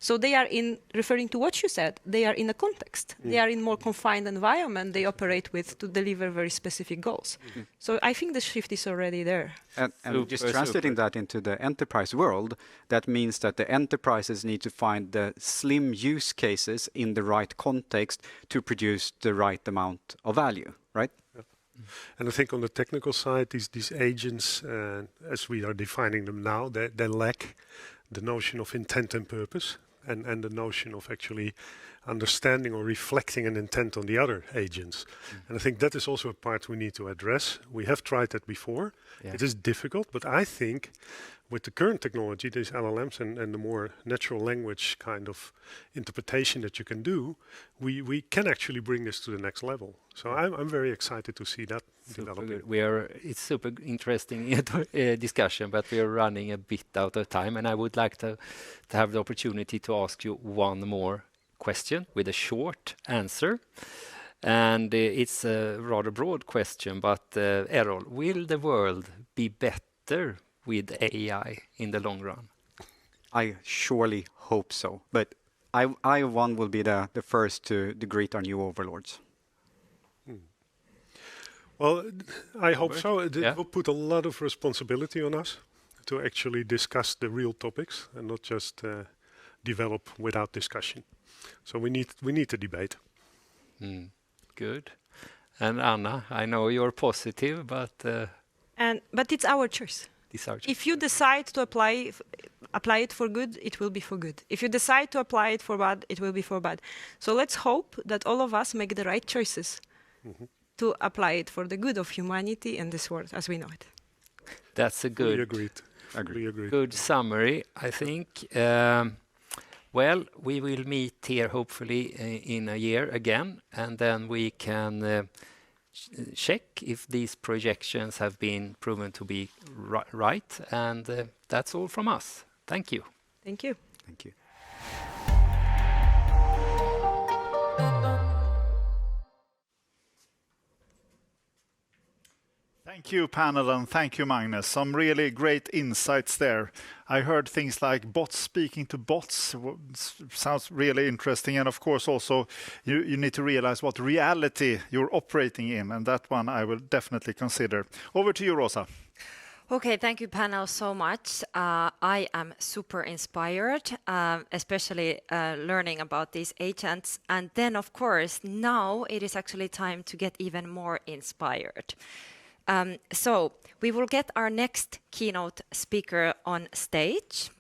So they are referring to what you said, they are in a context. They are in more confined environment they operate with to deliver very specific goals. So I think the shift is already there. And just translating that into the enterprise world, that means that the enterprises need to find the slim use cases in the right context to produce the right amount of value, right? And I think on the technical side, these agents, as we are defining them now, they lack the notion of intent and purpose, and the notion of actually understanding or reflecting an intent on the other agents. And I think that is also a part we need to address. We have tried that before. It is difficult, but I think with the current technology, these LLMs and the more natural language kind of interpretation that you can do, we can actually bring this to the next level. So I'm very excited to see that developing. It's super interesting discussion, but we are running a bit out of time, and I would like to have the opportunity to ask you one more question with a short answer. And it's a rather broad question, but Errol, will the world be better with AI in the long run? I surely hope so. But I one will be the first to greet our new overlords. Well, I hope so. It will put a lot of responsibility on us to actually discuss the real topics and not just develop without discussion. So we need to debate. Good. And Anna, I know you're positive, but it's our choice. If you decide to apply it for good, it will be for good. If you decide to apply it for bad, it will be for bad. So let's hope that all of us make the right choices to apply it for the good of humanity and this world as we know it. That's a good, agreed. Good summary, I think. Well, we will meet here hopefully in a year again, and then we can check if these projections have been proven to be right. And that's all from us. Thank you. Thank you. Thank you. Thank you, panel, and thank you, Magnus. Some really great insights there. I heard things like bots speaking to bots. Sounds really interesting. And of course, also, you need to realize what reality you're operating in. And that one I will definitely consider. Over to you, Rosa. Okay, thank you, panel, so much. I am super inspired, especially learning about these agents. And then, of course, now it is actually time to get even more inspired. So we will get our next keynote speaker on stage.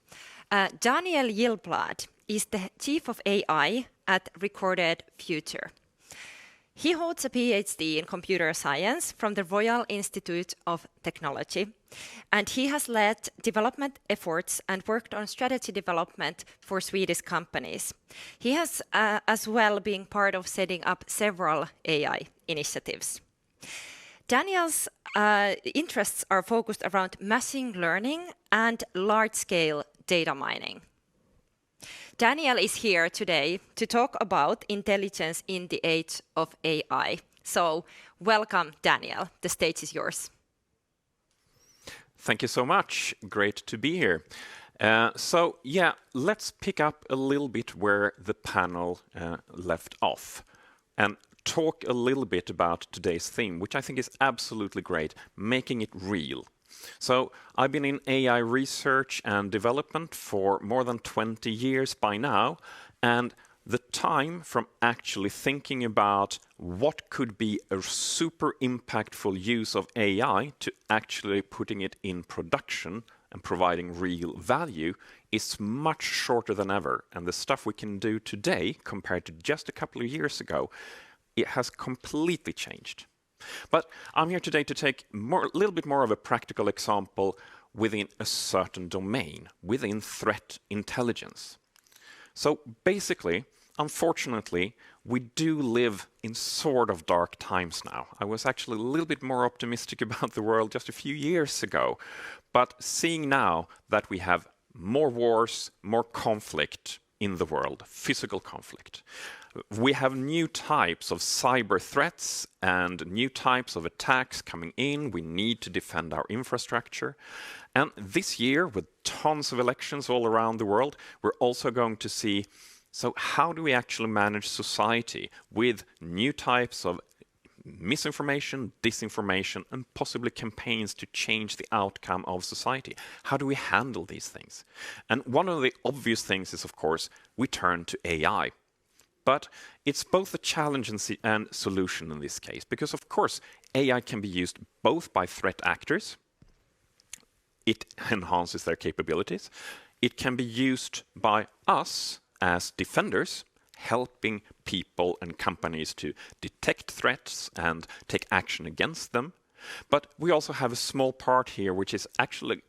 Daniel Gilblad is the Chief of AI at Recorded Future. He holds a PhD in computer science from the Royal Institute of Technology, and he has led development efforts and worked on strategy development for Swedish companies. He has as well been part of setting up several AI initiatives. Daniel's interests are focused around machine learning and large-scale data mining. Daniel is here today to talk about intelligence in the age of AI. So welcome, Daniel. The stage is yours. Thank you so much. Great to be here. Let's pick up a little bit where the panel left off and talk a little bit about today's theme, which I think is absolutely great, making it real. So I've been in AI research and development for more than 20 years by now, and the time from actually thinking about what could be a super impactful use of AI to actually putting it in production and providing real value is much shorter than ever. And the stuff we can do today compared to just a couple of years ago, it has completely changed. But I'm here today to take a little bit more of a practical example within a certain domain, within threat intelligence. So basically, unfortunately, we do live in sort of dark times now. I was actually a little bit more optimistic about the world just a few years ago, but seeing now that we have more wars, more conflict in the world, physical conflict. We have new types of cyber threats and new types of attacks coming in. We need to defend our infrastructure. And this year, with tons of elections all around the world, we're also going to see, so how do we actually manage society with new types of misinformation, disinformation, and possibly campaigns to change the outcome of society? How do we handle these things? And one of the obvious things is, of course, we turn to AI. But it's both a challenge and solution in this case, because of course AI can be used both by threat actors. It enhances their capabilities. It can be used by us as defenders, helping people and companies to detect threats and take action against them. But we also have a small part here which is actually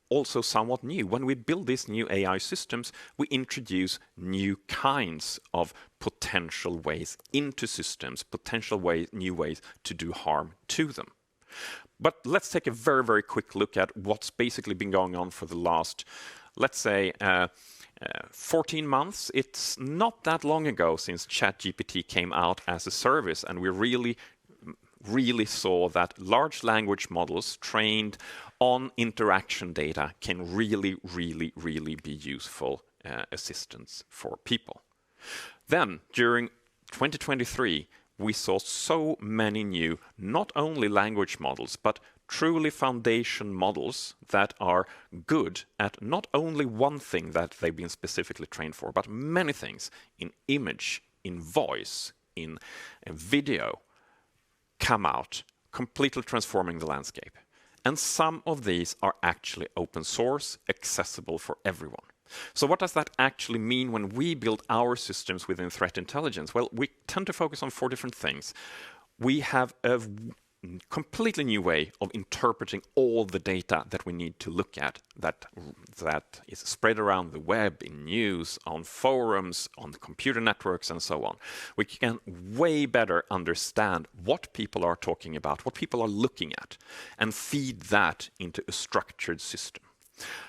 also somewhat new. When we build these new AI systems, we introduce new kinds of potential ways into systems, new ways to do harm to them. But let's take a very, very quick look at what's basically been going on for the last, let's say, 14 months. It's not that long ago since ChatGPT came out as a service, and we really saw that large language models trained on interaction data can really be useful assistance for people. Then, during 2023, we saw so many new, not only language models, but truly foundation models that are good at not only one thing that they've been specifically trained for, but many things in image, in voice, in video, come out, completely transforming the landscape. And some of these are actually open source, accessible for everyone. So what does that actually mean when we build our systems within threat intelligence? Well, we tend to focus on 4 different things. We have a completely new way of interpreting all the data that we need to look at, that is spread around the web, in news, on forums, on computer networks, and so on. We can way better understand what people are talking about, what people are looking at, and feed that into a structured system.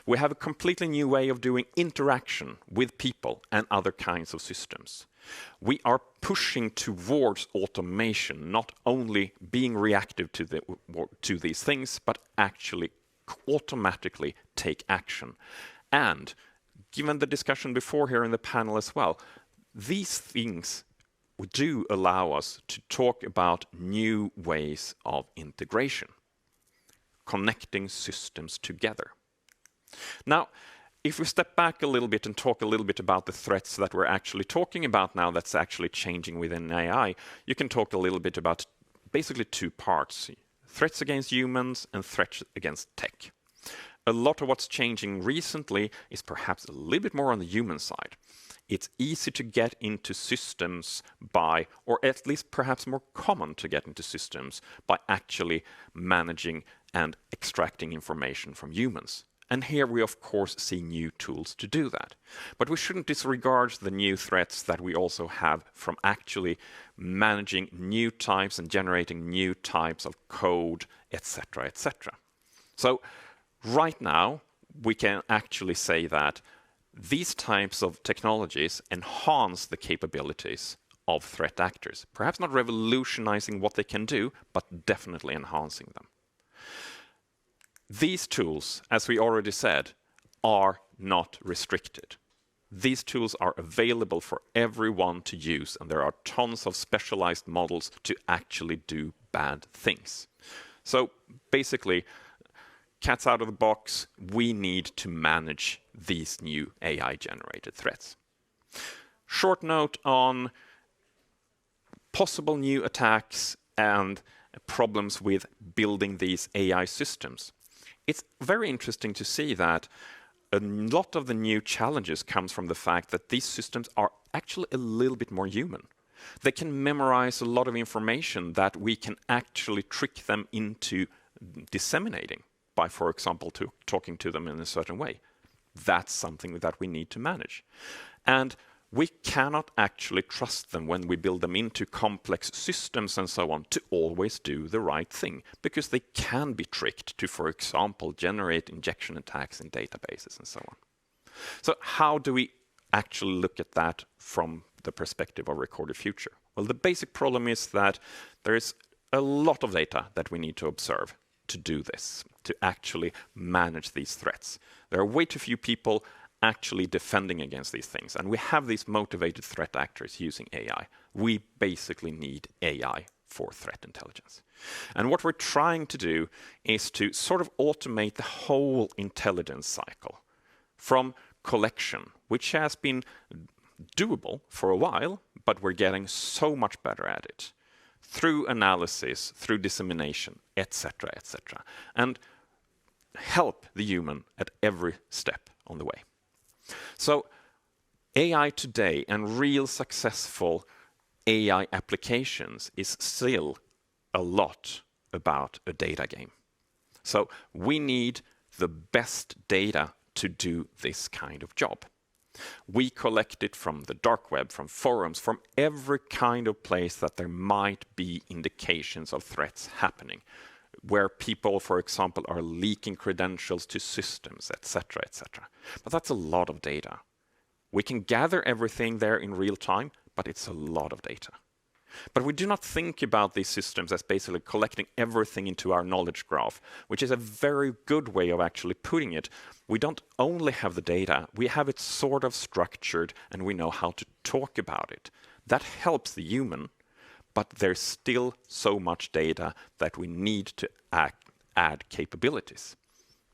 We have a completely new way of doing interaction with people and other kinds of systems. We are pushing towards automation, not only being reactive to these things, but actually automatically take action. And given the discussion before here in the panel as well, these things do allow us to talk about new ways of integration. connecting systems together. Now, if we step back a little bit and talk a little bit about the threats that we're actually talking about now that's actually changing within AI, you can talk a little bit about basically two parts: threats against humans and threats against tech. A lot of what's changing recently is perhaps a little bit more on the human side. It's easy to get into systems by, or at least perhaps more common to get into systems by actually managing and extracting information from humans. And here we of course see new tools to do that. But we shouldn't disregard the new threats that we also have from actually managing new types and generating new types of code, etc., etc. So right now, we can actually say that these types of technologies enhance the capabilities of threat actors. Perhaps not revolutionizing what they can do, but definitely enhancing them. These tools, as we already said, are not restricted. These tools are available for everyone to use, and there are tons of specialized models to actually do bad things. So basically, cat's out of the box, we need to manage these new AI-generated threats. Short note on possible new attacks and problems with building these AI systems. It's very interesting to see that a lot of the new challenges comes from the fact that these systems are actually a little bit more human. They can memorize a lot of information that we can actually trick them into disseminating by, for example, talking to them in a certain way. That's something that we need to manage. And we cannot actually trust them when we build them into complex systems and so on to always do the right thing, because they can be tricked to, for example, generate injection attacks in databases and so on. So how do we actually look at that from the perspective of Recorded Future? Well, the basic problem is that there is a lot of data that we need to observe to do this, to actually manage these threats. There are way too few people actually defending against these things, and we have these motivated threat actors using AI. We basically need AI for threat intelligence. And what we're trying to do is to sort of automate the whole intelligence cycle from collection, which has been doable for a while, but we're getting so much better at it, through analysis, through dissemination, etc., etc., and help the human at every step on the way. So AI today and real successful AI applications is still a lot about a data game. So we need the best data to do this kind of job. We collect it from the dark web, from forums, from every kind of place that there might be indications of threats happening, where people, for example, are leaking credentials to systems, etc., etc. But that's a lot of data. We can gather everything there in real time, but it's a lot of data. But we do not think about these systems as basically collecting everything into our knowledge graph, which is a very good way of actually putting it. We don't only have the data, we have it sort of structured and we know how to talk about it. That helps the human, but there's still so much data that we need to add capabilities.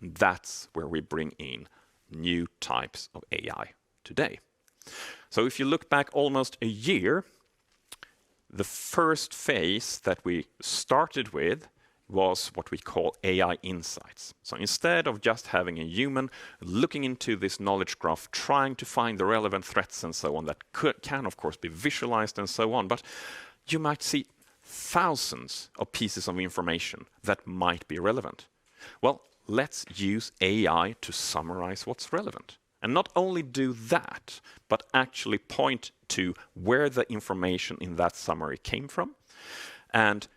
That's where we bring in new types of AI today. So if you look back almost a year, the first phase that we started with was what we call AI insights. So instead of just having a human looking into this knowledge graph, trying to find the relevant threats and so on that can of course be visualized and so on, but you might see thousands of pieces of information that might be relevant. Well, let's use AI to summarize what's relevant. And not only do that, but actually point to where the information in that summary came from, and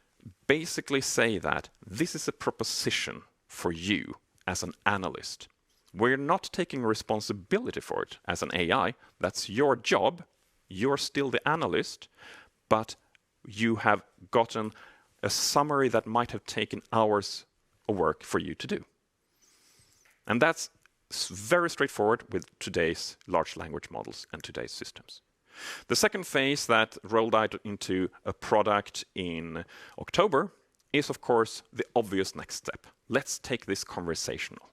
basically say that this is a proposition for you as an analyst. We're not taking responsibility for it as an AI. That's your job. You're still the analyst, but you have gotten a summary that might have taken hours of work for you to do. And that's very straightforward with today's large language models and today's systems. The second phase that rolled out into a product in October is, of course, the obvious next step. Let's take this conversational.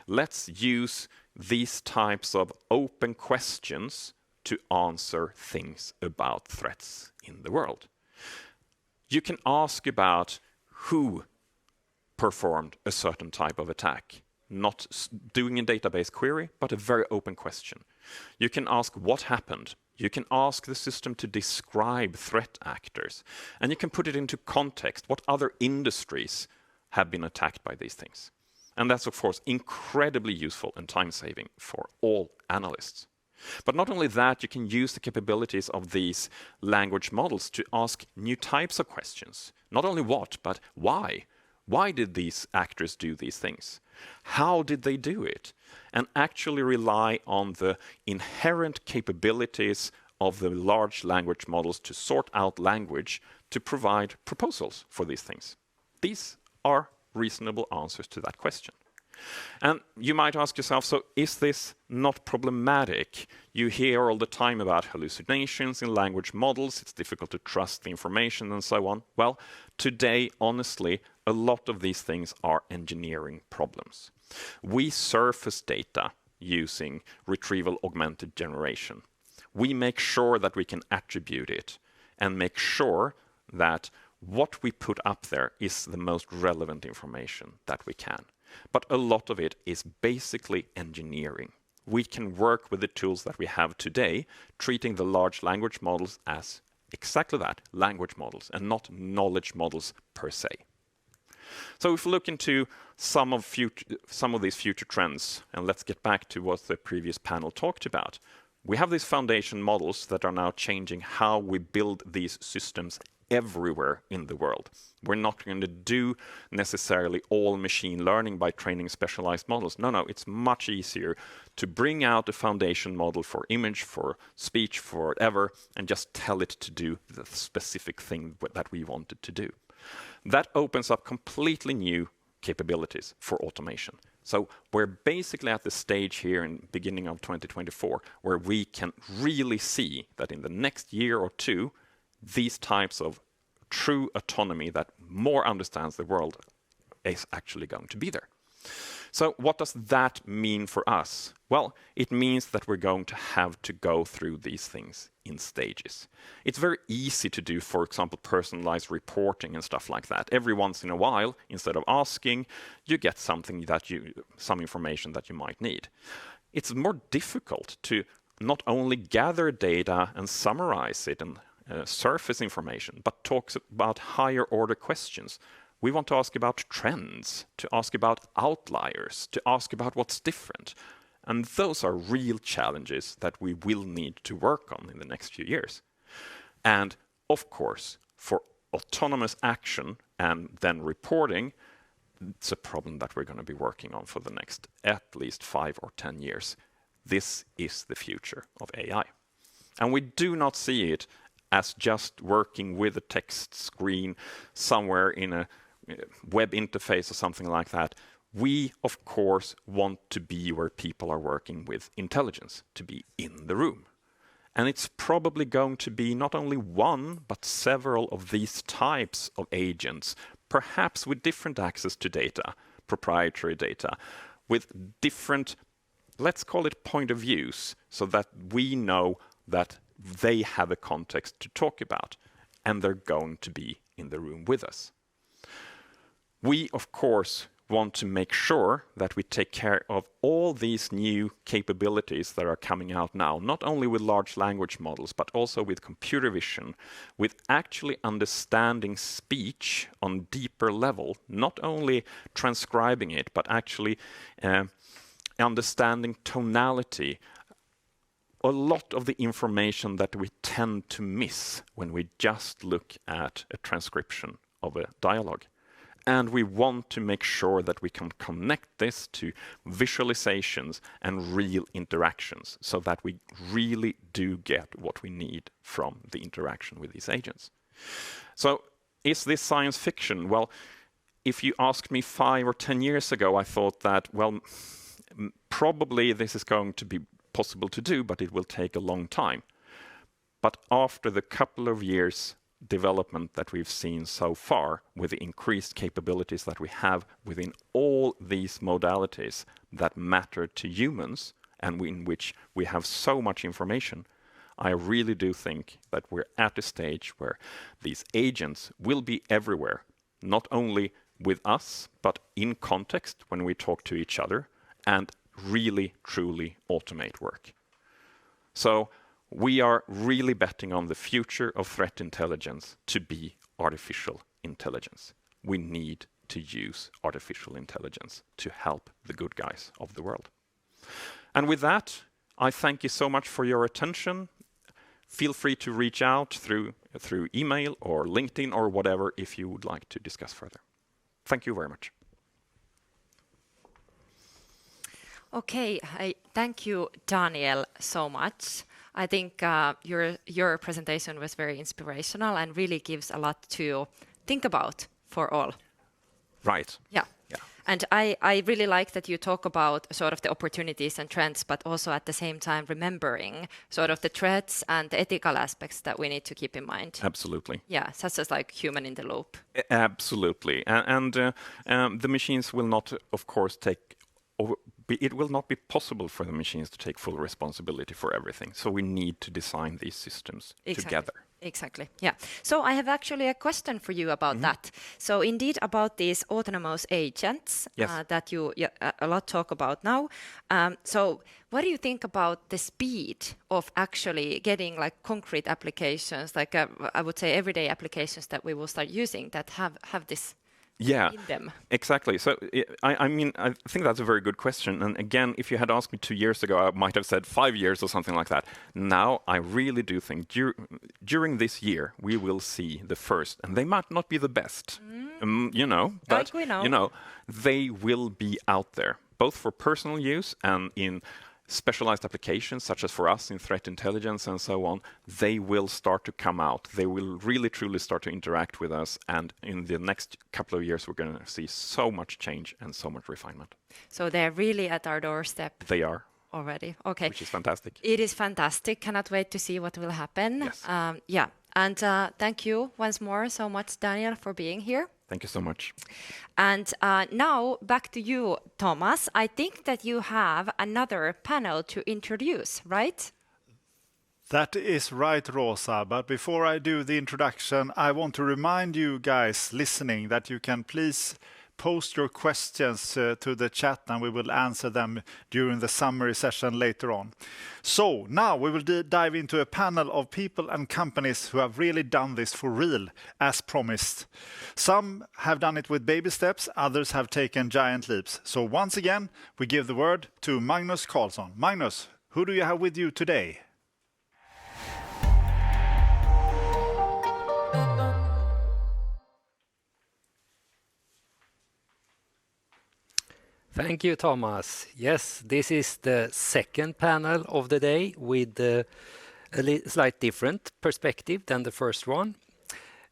Let's use these types of open questions to answer things about threats in the world. You can ask about who performed a certain type of attack, not doing a database query, but a very open question. You can ask what happened. You can ask the system to describe threat actors, and you can put it into context. What other industries have been attacked by these things? And that's, of course, incredibly useful and time-saving for all analysts. But not only that, you can use the capabilities of these language models to ask new types of questions. Not only what, but why? Why did these actors do these things? How did they do it? And actually rely on the inherent capabilities of the large language models to sort out language to provide proposals for these things. These are reasonable answers to that question. And you might ask yourself, so is this not problematic? You hear all the time about hallucinations in language models, it's difficult to trust the information and so on. Well, today, honestly, a lot of these things are engineering problems. We surface data using retrieval augmented generation. We make sure that we can attribute it and make sure that what we put up there is the most relevant information that we can. But a lot of it is basically engineering. We can work with the tools that we have today, treating the large language models as exactly that, language models, and not knowledge models per se. So if we look into some of these future trends, and let's get back to what the previous panel talked about, we have these foundation models that are now changing how we build these systems everywhere in the world. We're not going to do necessarily all machine learning by training specialized models. No, it's much easier to bring out a foundation model for image, for speech, for whatever, and just tell it to do the specific thing that we want it to do. That opens up completely new capabilities for automation. So we're basically at the stage here in the beginning of 2024 where we can really see that in the next year or two, these types of true autonomy that more understands the world is actually going to be there. So what does that mean for us? Well, it means that we're going to have to go through these things in stages. It's very easy to do, for example, personalized reporting and stuff like that. Every once in a while, instead of asking, you get some information that you might need. It's more difficult to not only gather data and summarize it and surface information, but talks about higher order questions. We want to ask about trends, to ask about outliers, to ask about what's different. And those are real challenges that we will need to work on in the next few years. And of course, for autonomous action and then reporting, it's a problem that we're going to be working on for the next at least 5 or 10 years. This is the future of AI. And we do not see it as just working with a text screen somewhere in a web interface or something like that. We, of course, want to be where people are working with intelligence, to be in the room. And it's probably going to be not only one, but several of these types of agents, perhaps with different access to data, proprietary data, with different, let's call it point of views, so that we know that they have a context to talk about, and they're going to be in the room with us. We, of course, want to make sure that we take care of all these new capabilities that are coming out now, not only with large language models, but also with computer vision, with actually understanding speech on deeper level, not only transcribing it, but actually understanding tonality. A lot of the information that we tend to miss when we just look at a transcription of a dialogue. And we want to make sure that we can connect this to visualizations and real interactions so that we really do get what we need from the interaction with these agents. So is this science fiction? Well, if you asked me 5 or 10 years ago, I thought that, well, probably this is going to be possible to do, but it will take a long time. But after the couple of years development that we've seen so far with the increased capabilities that we have within all these modalities that matter to humans and in which we have so much information, I really do think that we're at a stage where these agents will be everywhere, not only with us, but in context when we talk to each other and really, truly automate work. So we are really betting on the future of threat intelligence to be artificial intelligence. We need to use artificial intelligence to help the good guys of the world. And with that, I thank you so much for your attention. Feel free to reach out through email or LinkedIn or whatever if you would like to discuss further. Thank you very much. Okay, thank you, Daniel, so much. I think your presentation was very inspirational and really gives a lot to think about for all. Right. Yeah. And I really like that you talk about sort of the opportunities and trends, but also at the same time remembering sort of the threats and the ethical aspects that we need to keep in mind. Absolutely. Yeah, such as like human in the loop. Absolutely. And the machines will not, of course, it will not be possible for the machines to take full responsibility for everything. So we need to design these systems together. Exactly. Yeah. So I have actually a question for you about that. So indeed about these autonomous agents that you a lot talk about now. So what do you think about the speed of actually getting like concrete applications, like I would say everyday applications that we will start using that have this in them? Exactly. So I mean, I think that's a very good question. And again, if you had asked me 2 years ago, I might have said 5 years or something like that. Now, I really do think during this year, we will see the first, and they might not be the best, but they will be out there, both for personal use and in specialized applications, such as for us in threat intelligence and so on. They will start to come out. They will really, truly start to interact with us. And in the next couple of years, we're going to see so much change and so much refinement. So they're really at our doorstep. They are. Already. Okay. Which is fantastic. It is fantastic. Cannot wait to see what will happen. Yes. And thank you once more so much, Daniel, for being here. Thank you so much. And now back to you, Thomas. I think that you have another panel to introduce, right? That is right, Rosa. But before I do the introduction, I want to remind you guys listening that you can please post your questions to the chat and we will answer them during the summary session later on. So now we will dive into a panel of people and companies who have really done this for real, as promised. Some have done it with baby steps, others have taken giant leaps. So once again, we give the word to Magnus Karlsson. Magnus, who do you have with you today? Thank you, Thomas. Yes, this is the second panel of the day with a slight different perspective than the first one.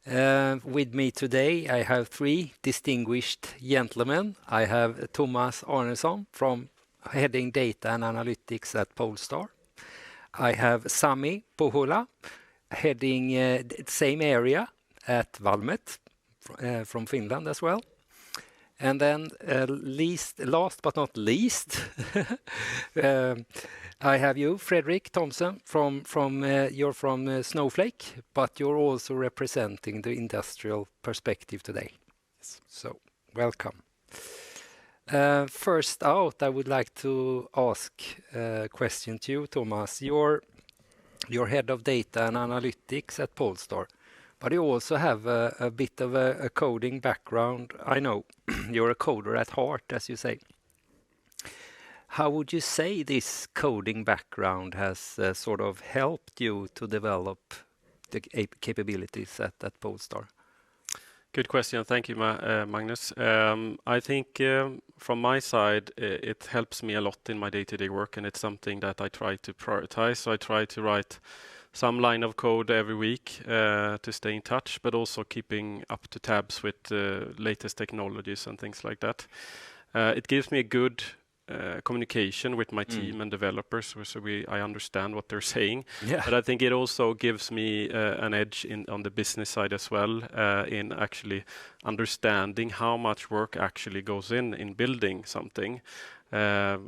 With me today, I have 3 distinguished gentlemen. I have Thomas Arnesson from heading data and analytics at Polestar. I have Sami Pohjola heading the same area at Valmet from Finland as well. And then last but not least, I have you, Fredrik Thomsen, you're from Snowflake, but you're also representing the industrial perspective today. Yes. So, welcome. First out, I would like to ask a question to you, Thomas. You're head of data and analytics at Polestar. But you also have a bit of a coding background. I know you're a coder at heart, as you say. How would you say this coding background has sort of helped you to develop the capabilities at Polestar? Good question. Thank you, Magnus. I think from my side, it helps me a lot in my day-to-day work, and it's something that I try to prioritize. So I try to write some line of code every week to stay in touch, but also keeping up to tabs with latest technologies and things like that. It gives me a good communication with my team and developers, so I understand what they're saying. Yeah. But I think it also gives me an edge on the business side as well, in actually understanding how much work actually goes in building something,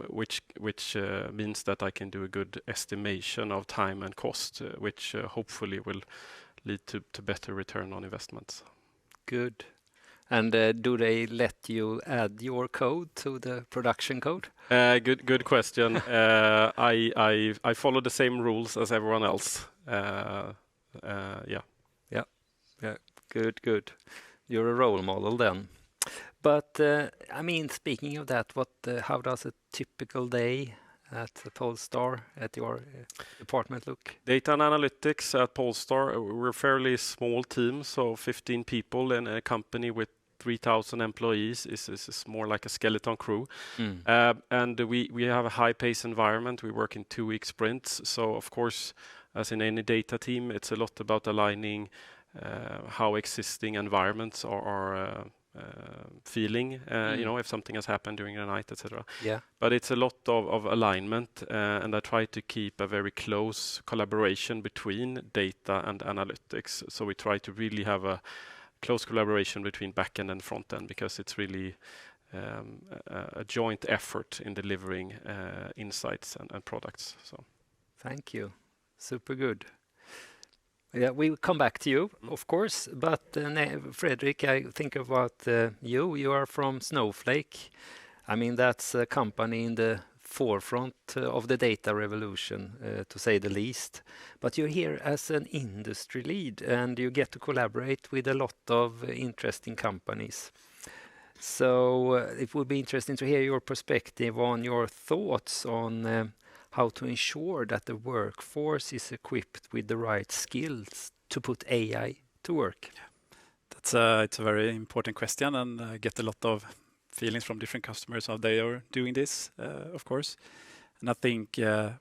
which means that I can do a good estimation of time and cost, which hopefully will lead to better return on investments. Good. And do they let you add your code to the production code? Good question. I follow the same rules as everyone else. Yeah. Good. You're a role model then. But I mean, speaking of that, how does a typical day at Polestar, at your department look? Data and analytics at Polestar, we're a fairly small team, so 15 people in a company with 3,000 employees is more like a skeleton crew. And we have a high-pace environment. We work in 2-week sprints. So, of course, as in any data team, it's a lot about aligning how existing environments are feeling, if something has happened during the night, etc. Yeah. But it's a lot of alignment, and I try to keep a very close collaboration between data and analytics. So we try to really have a close collaboration between backend and frontend, because it's really a joint effort in delivering insights and products. So, thank you. Super good. Yeah, we will come back to you, of course. But Fredrik, I think about you. You are from Snowflake. I mean, that's a company in the forefront of the data revolution, to say the least. But you're here as an industry lead, and you get to collaborate with a lot of interesting companies. So it would be interesting to hear your perspective on your thoughts on how to ensure that the workforce is equipped with the right skills to put AI to work. It's a very important question, and I get a lot of feelings from different customers how they are doing this, of course. And I think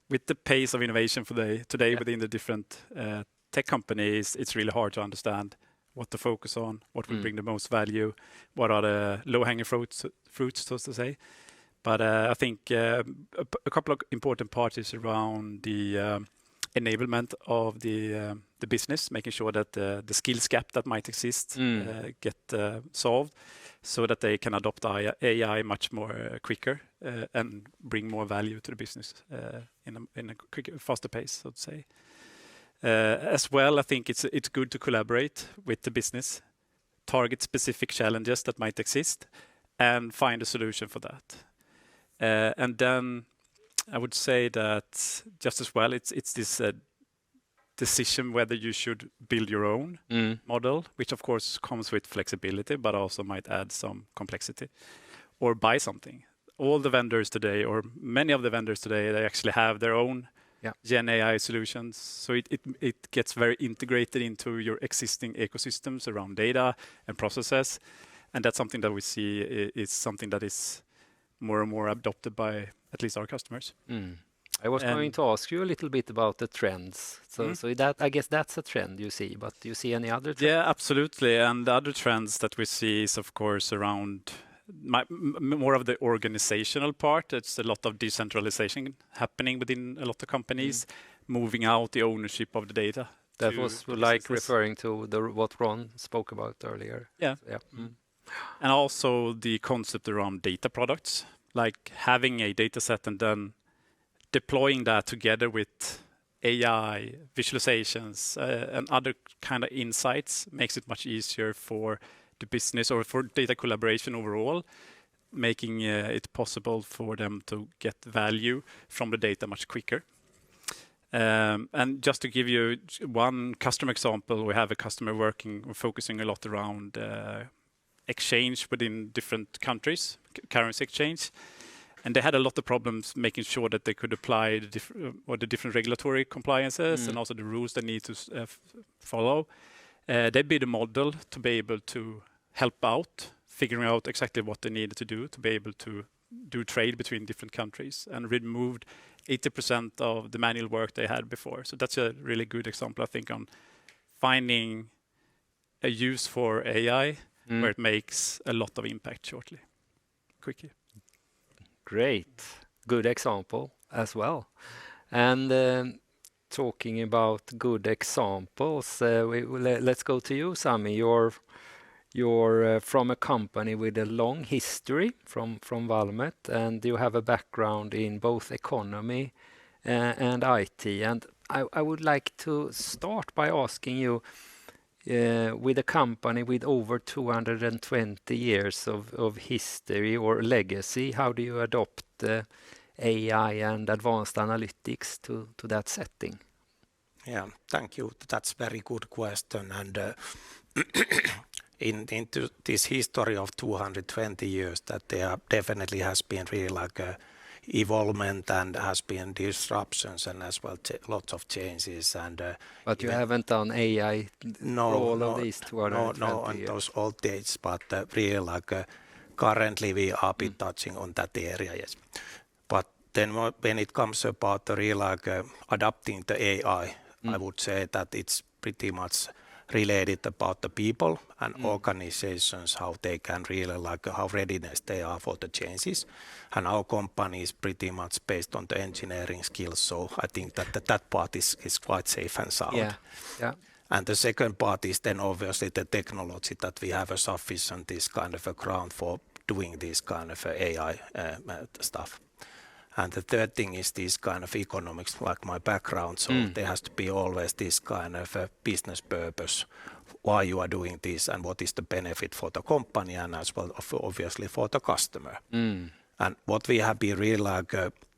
with the pace of innovation today within the different tech companies, it's really hard to understand what to focus on, what will bring the most value, what are the low-hanging fruits, so to say. But I think a couple of important parts is around the enablement of the business, making sure that the skills gap that might exist get solved, so that they can adopt AI much more quicker and bring more value to the business in a quicker, faster pace, so to say. As well, I think it's good to collaborate with the business, target specific challenges that might exist, and find a solution for that. And then I would say that just as well, it's this decision whether you should build your own model, which of course comes with flexibility, but also might add some complexity, or buy something. All the vendors today, or many of the vendors today, they actually have their own Gen AI solutions. So it gets very integrated into your existing ecosystems around data and processes. And that's something that we see is something that is more and more adopted by at least our customers. I was going to ask you a little bit about the trends. So that, I guess that's a trend you see, but do you see any other trends? Yeah, absolutely. And the other trends that we see is, of course, around more of the organizational part. It's a lot of decentralization happening within a lot of companies, moving out the ownership of the data. That was like referring to what Ron spoke about earlier. Yeah. And also the concept around data products, like having a data set and then deploying that together with AI, visualizations, and other kind of insights makes it much easier for the business or for data collaboration overall, making it possible for them to get value from the data much quicker. And just to give you one customer example, we have a customer focusing a lot around exchange within different countries, currency exchange. And they had a lot of problems making sure that they could apply the different regulatory compliances and also the rules they need to follow. They built a model to be able to help out, figuring out exactly what they needed to do to be able to do trade between different countries, and removed 80% of the manual work they had before. So that's a really good example, I think, on finding a use for AI where it makes a lot of impact quickly. Great. Good example as well. And talking about good examples, let's go to you, Sami. You're from a company with a long history from Valmet, and you have a background in both economy and IT. And I would like to start by asking you, with a company with over 220 years of history or legacy, how do you adopt AI and advanced analytics to that setting? Yeah, thank you. That's very good question. And into this history of 220 years, that there definitely has been really like a evolvement and has been disruptions and as well lots of changes. And but you haven't done AI for all of these 220 no, on years. those old days, but really like currently we are been touching on that area, yes. But then when it comes about the real like adapting the AI, I would say that it's pretty much related about the people and organizations, how they can really like how readiness they are for the changes. And our company is pretty much based on the engineering skills. So I think that part is quite safe and sound. Yeah. And the second part is then obviously the technology, that we have a sufficient this kind of a ground for doing this kind of AI stuff. And the third thing is this kind of economics, like my background. So there has to be always this kind of a business purpose, why you are doing this and what is the benefit for the company and as well obviously for the customer. And what we have been really like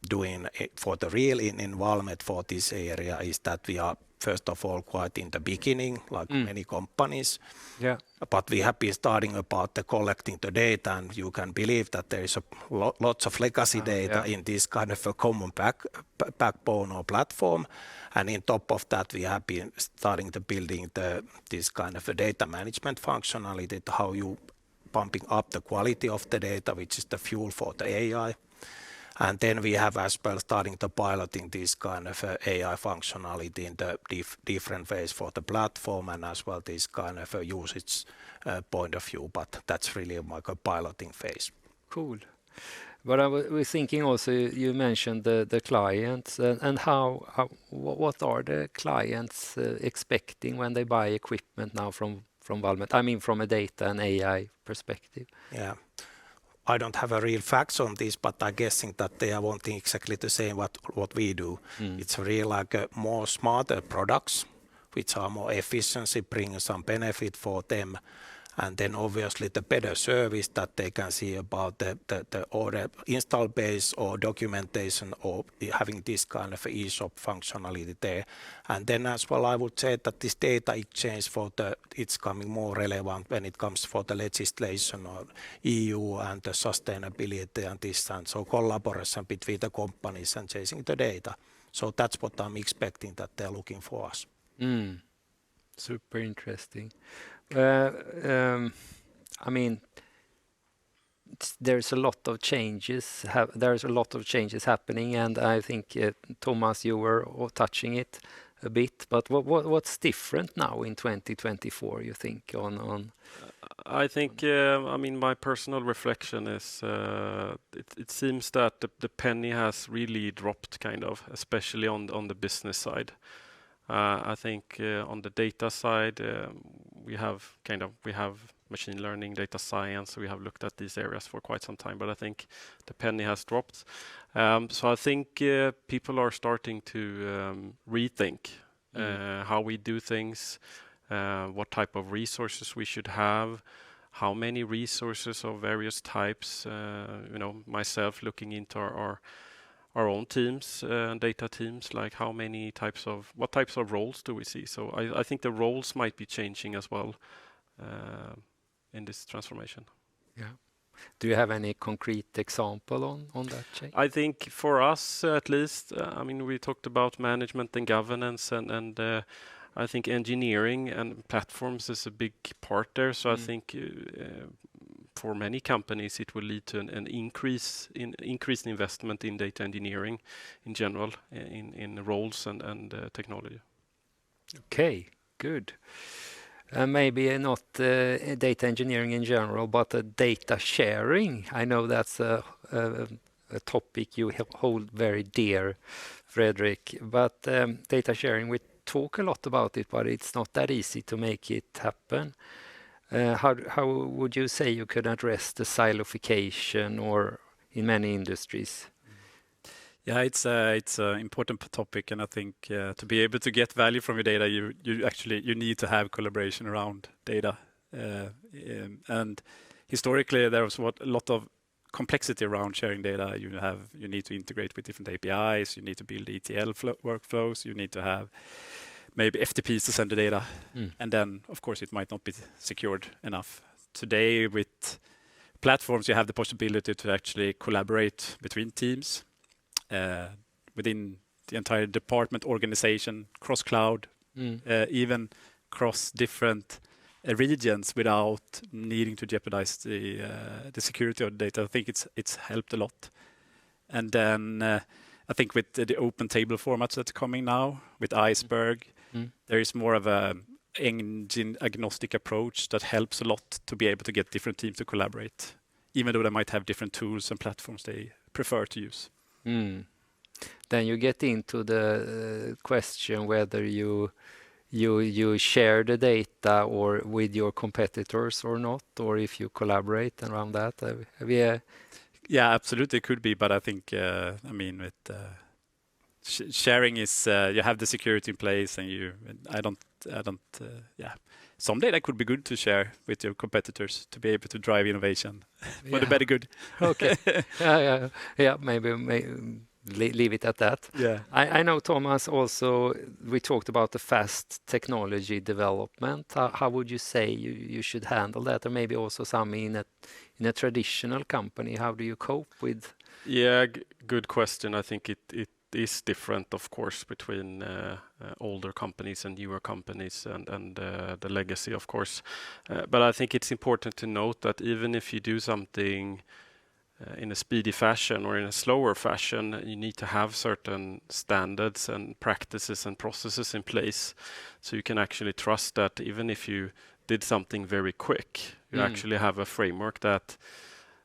doing for the real in Valmet for this area is that we are first of all quite in the beginning, like many companies. Yeah. But we have been starting about the collecting the data, and you can believe that there is lots of legacy data in this kind of a common backbone or platform. And in top of that, we have been starting to building this kind of a data management functionality, how you pumping up the quality of the data, which is the fuel for the AI. And then we have as well starting to piloting this kind of AI functionality in the different ways for the platform and as well this kind of a usage point of view. But that's really like a piloting phase. Cool. But I was thinking also, you mentioned the clients and what are the clients expecting when they buy equipment now from Valmet? I mean, from a data and AI perspective. Yeah. I don't have a real facts on this, but I'm guessing that they are wanting exactly the same what we do. It's really like more smarter products, which are more efficiency, bringing some benefit for them. And then obviously the better service that they can see about the order install base or documentation or having this kind of e-shop functionality there. And then as well, I would say that this data exchange it's coming more relevant when it comes for the legislation or EU and the sustainability and this. And so collaboration between the companies and chasing the data. So that's what I'm expecting that they're looking for us. Super interesting. I mean, there's a lot of changes. There's a lot of changes happening, and I think Thomas, you were touching it a bit. But what's different now in 2024? You think on? I think I mean my personal reflection is it seems that the penny has really dropped, kind of, especially on the business side. I think on the data side, we have machine learning, data science. We have looked at these areas for quite some time, but I think the penny has dropped. So I think people are starting to rethink how we do things, what type of resources we should have, how many resources of various types. Myself looking into our own teams, data teams, like what types of roles do we see? So I think the roles might be changing as well in this transformation. Yeah. Do you have any concrete example on that change? I think for us at least, I mean, we talked about management and governance and I think engineering and platforms is a big part there. So I think for many companies, it will lead to an increased investment in data engineering in general, in roles and technology. Okay, good. Maybe not data engineering in general, but data sharing. I know that's a a topic you hold very dear, Fredrik. But data sharing, we talk a lot about it, but it's not that easy to make it happen. How would you say you could address the siloification or in many industries? Yeah, it's an important topic, and I think to be able to get value from your data, you need to have collaboration around data. And historically, there was a lot of complexity around sharing data. You need to integrate with different APIs. You need to build ETL workflows. You need to have maybe FTPs to send the data, and then of course it might not be secured enough. Today, with platforms, you have the possibility to actually collaborate between teams within the entire department organization, cross cloud, even cross different regions without needing to jeopardize the security of the data. I think it's helped a lot. And then I think with the open table formats that's coming now, with Iceberg, there is more of a engine agnostic approach that helps a lot to be able to get different teams to collaborate, even though they might have different tools and platforms they prefer to use. Then you get into the question whether you share the data or with your competitors or not, or if you collaborate around that. Yeah, absolutely, it could be, but I think with sharing is you have the security in place, and some data could be good to share with your competitors to be able to drive innovation for the better good. Okay. Maybe leave it at that. Yeah. I know, Thomas, also we talked about the fast technology development. How would you say you should handle that, or maybe also some in a traditional company? How do you cope with? Yeah, good question. I think it is different, of course, between older companies and newer companies, and the legacy, of course. But I think it's important to note that even if you do something in a speedy fashion or in a slower fashion, you need to have certain standards and practices and processes in place, so you can actually trust that even if you did something very quick, you actually have a framework that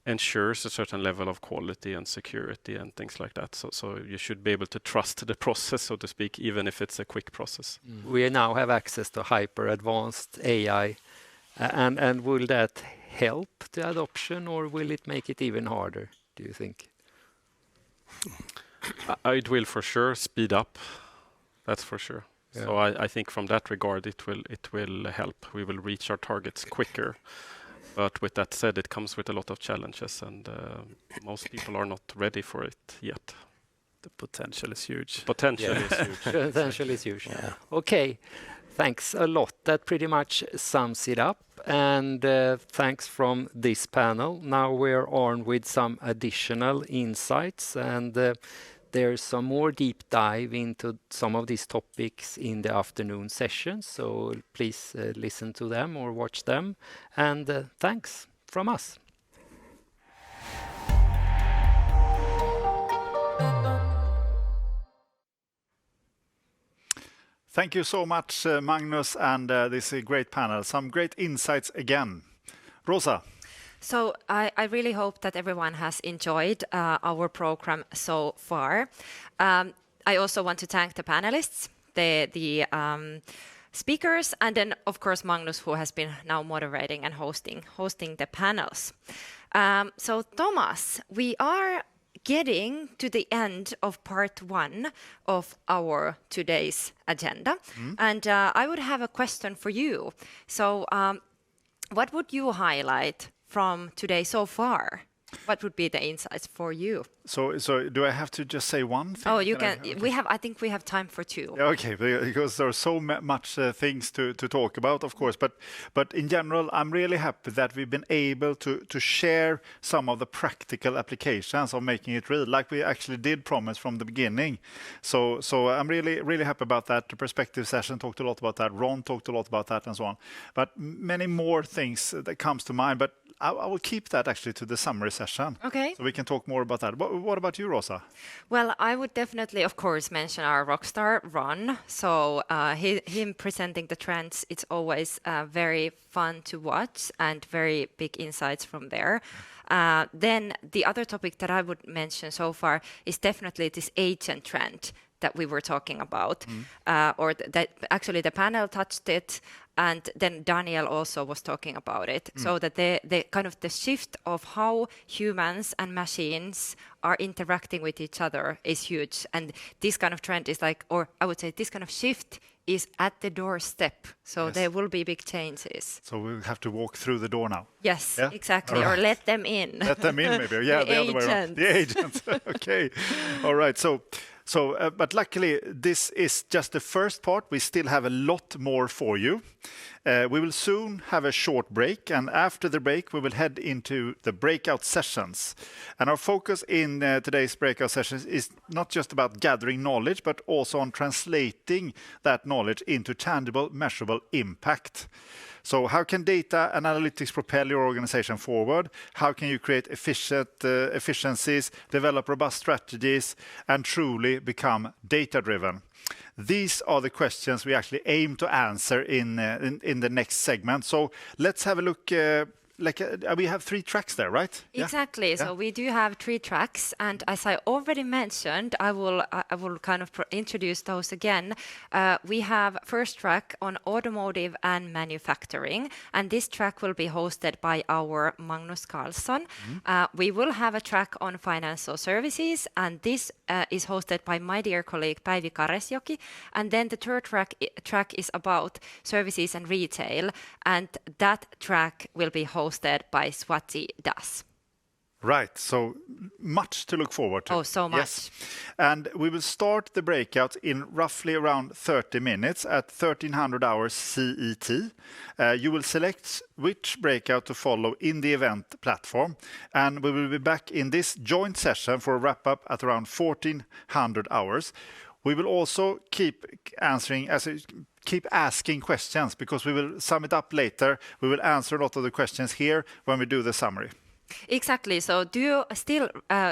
ensures a certain level of quality and security and things like that. So you should be able to trust the process, so to speak, even if it's a quick process. We now have access to hyper advanced AI, and will that help the adoption, or will it make it even harder, do you think? It will for sure speed up. That's for sure. Yeah. So I think from that regard, it will help. We will reach our targets quicker. But with that said, it comes with a lot of challenges, and most people are not ready for it yet. The potential is huge. Potential is huge. Potential is huge. Yeah. Okay, thanks a lot. That pretty much sums it up. And thanks from this panel. Now we're on with some additional insights, and there's some more deep dive into some of these topics in the afternoon sessions. So please listen to them or watch them. And thanks from us. Thank you so much, Magnus, and this great panel. Some great insights again. Rosa. So I really hope that everyone has enjoyed our program so far. I also want to thank the panelists, the speakers, and then of course Magnus, who has been now moderating and hosting the panels. So Thomas, we are getting to the end of part 1 of our today's agenda, and I would have a question for you. So what would you highlight from today so far? What would be the insights for you? So do I have to just say one thing? Oh, you can. Okay. I think we have time for 2. Okay, because there are so much things to talk about, of course. But in general, I'm really happy that we've been able to share some of the practical applications of making it real, like we actually did promise from the beginning. So I'm really happy about that. The perspective session talked a lot about that. Ron talked a lot about that, and so on. But many more things that comes to mind. But I will keep that actually to the summary session. Okay. So we can talk more about that. What about you, Rosa? Well, I would definitely, of course, mention our rockstar Ron. So him presenting the trends, it's always very fun to watch and very big insights from there. Then the other topic that I would mention so far is definitely this agent trend that we were talking about, or that actually the panel touched it, and then Daniel also was talking about it. So that the kind of the shift of how humans and machines are interacting with each other is huge, and this kind of trend is like, or I would say this kind of shift is at the doorstep. So there will be big changes. So we'll have to walk through the door now. Yes, Yeah? exactly. All Or right. let them in. Let them in, maybe. Yeah, the other way around. The agents. Okay. All right. But luckily, this is just the first part. We still have a lot more for you. We will soon have a short break, and after the break, we will head into the breakout sessions. And our focus in today's breakout sessions is not just about gathering knowledge, but also on translating that knowledge into tangible, measurable impact. So how can data and analytics propel your organization forward? How can you create efficiencies, develop robust strategies, and truly become data-driven? These are the questions we actually aim to answer in the next segment. So let's have a look. We have 3 tracks there, right? Exactly. Yeah. So we do have 3 tracks, and as I already mentioned, I will kind of introduce those again. We have first track on automotive and manufacturing, and this track will be hosted by our Magnus Karlsson. We will have a track on financial services, and this is hosted by my dear colleague Päivi Karesjoki. And then the third track is about services and retail, and that track will be hosted by Swati Das. Right, so much to look forward to. Oh, so much. Yes. And we will start the breakout in roughly around 30 minutes at 1300 hours CET. You will select which breakout to follow in the event platform, and we will be back in this joint session for a wrap-up at around 1400 hours. We will also keep asking questions, because we will sum it up later. We will answer a lot of the questions here when we do the summary. Exactly. So do you still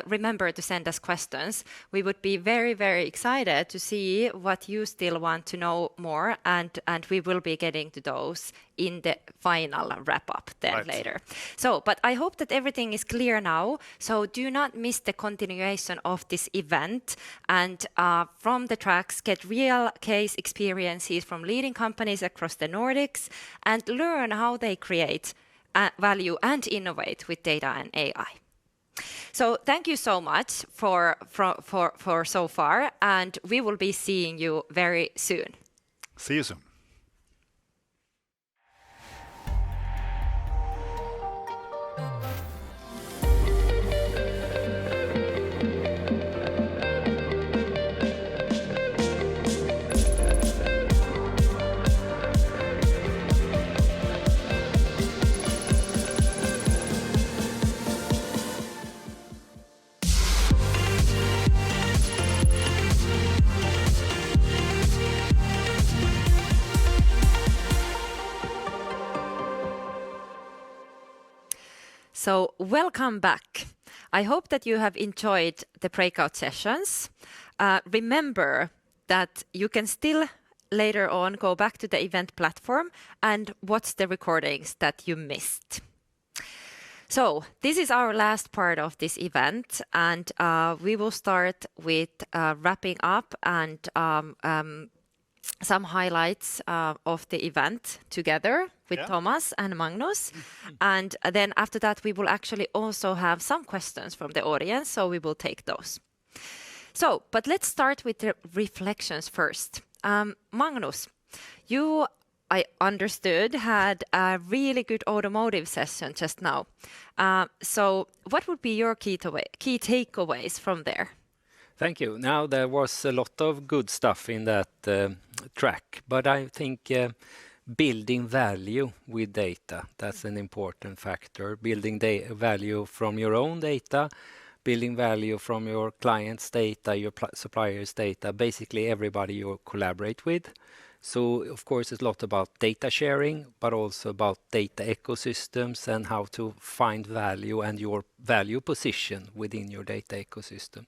remember to send us questions? We would be very, very excited to see what you still want to know more, and we will be getting to those in the final wrap-up then later. So, but I hope that everything is clear now. So do not miss the continuation of this event, and from the tracks, get real case experiences from leading companies across the Nordics, and learn how they create value and innovate with data and AI. So thank you so much for so far, and we will be seeing you very soon. See you soon. So welcome back. I hope that you have enjoyed the breakout sessions. Remember that you can still later on go back to the event platform and watch the recordings that you missed. So this is our last part of this event, and we will start with wrapping up and some highlights of the event together with Thomas and Magnus. And then after that, we will actually also have some questions from the audience, so we will take those. So, but let's start with the reflections first. Magnus, you, I understood, had a really good automotive session just now. So what would be your key takeaways from there? Thank you. Now, there was a lot of good stuff in that track, but I think building value with data, that's an important factor. Building value from your own data, building value from your client's data, your supplier's data, basically everybody you collaborate with. So of course it's a lot about data sharing, but also about data ecosystems and how to find value and your value position within your data ecosystem.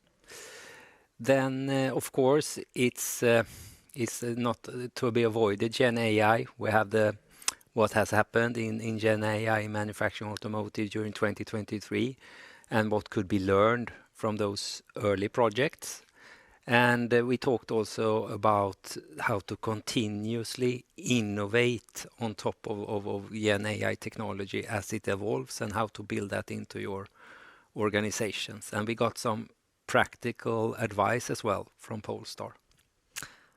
Then of course it's not to be avoided Gen AI. We have what has happened in Gen AI in manufacturing automotive during 2023 and what could be learned from those early projects. And we talked also about how to continuously innovate on top of Gen AI technology as it evolves and how to build that into your organizations. And we got some practical advice as well from Polestar.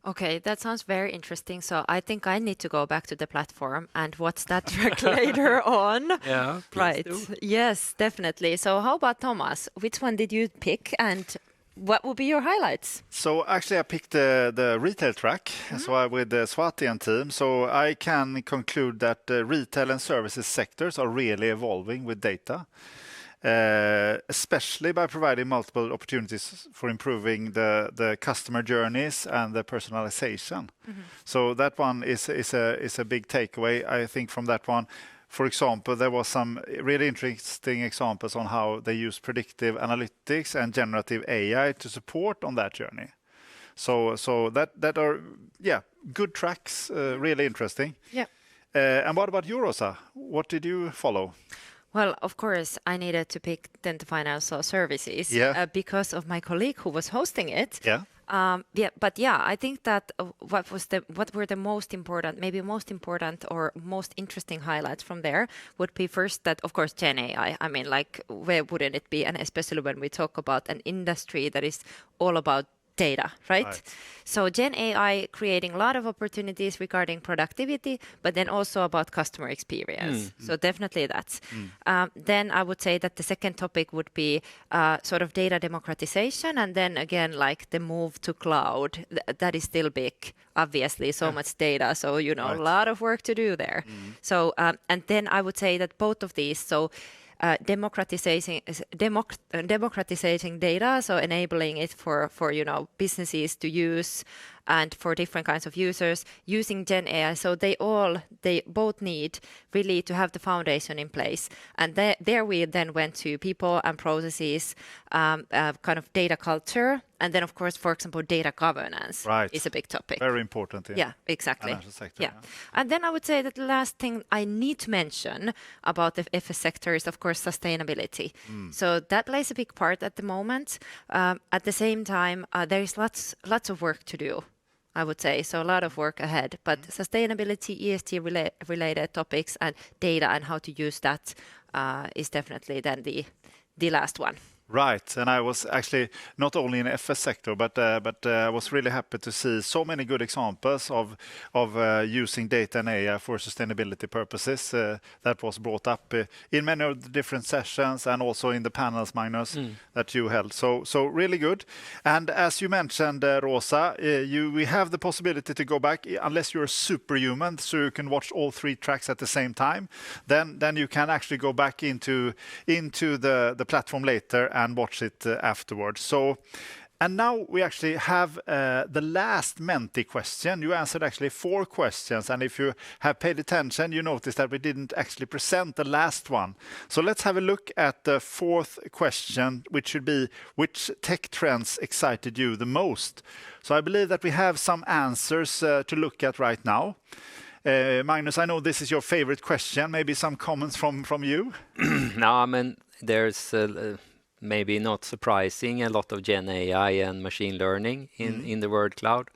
Okay, that sounds very interesting. So I think I need to go back to the platform and watch that track later on. Yeah, right. do. Yes, definitely. So how about Thomas? Which one did you pick and what will be your highlights? So actually I picked the retail track as well with the Swati and team. So I can conclude that the retail and services sectors are really evolving with data. Especially by providing multiple opportunities for improving the customer journeys and the personalization. So that one is a big takeaway, I think, from that one. For example, there was some really interesting examples on how they use predictive analytics and generative AI to support on that journey. So that are good tracks, really interesting. Yeah. And what about you, Rosa? What did you follow? Well, of course, I needed to pick then the financial services because of my colleague who was hosting it. Yeah. I think that what were the most important or most interesting highlights from there would be first that, of course, Gen AI. I mean, like, where wouldn't it be? And especially when we talk about an industry that is all about data, right? So Gen AI creating a lot of opportunities regarding productivity, but then also about customer experience. So definitely that. Then I would say that the second topic would be sort of data democratization, and then again, like the move to cloud. That is still big, obviously, so much data. So, a lot of work to do there. So, and then I would say that both of these, democratizing data, so enabling it for businesses to use and for different kinds of users using Gen AI. So they both need really to have the foundation in place. And there we then went to people and processes, kind of data culture. And then, of course, for example, data governance is a big topic. Very important. Yeah, exactly. Sector, yeah. And then I would say that the last thing I need to mention about the FS sector is, of course, sustainability. So that plays a big part at the moment. At the same time, there is lots of work to do, I would say. So a lot of work ahead. But sustainability, ESG related topics and data and how to use that is definitely then the last one. Right, and I was actually not only in the FS sector, but I was really happy to see so many good examples of using data and AI for sustainability purposes. That was brought up in many of the different sessions and also in the panels, Magnus, that you held. So really good. And as you mentioned, Rosa, we have the possibility to go back unless you're a superhuman, so you can watch all 3 tracks at the same time. Then you can actually go back into the platform later and watch it afterwards. So, and now we actually have the last Menti question. You answered actually 4 questions, and if you have paid attention, you noticed that we didn't actually present the last one. So let's have a look at the 4th question, which should be, which tech trends excited you the most? So I believe that we have some answers to look at right now. Magnus, I know this is your favorite question. Maybe some comments from you? No, I mean, there's maybe not surprising, a lot of Gen AI and machine learning in the word cloud.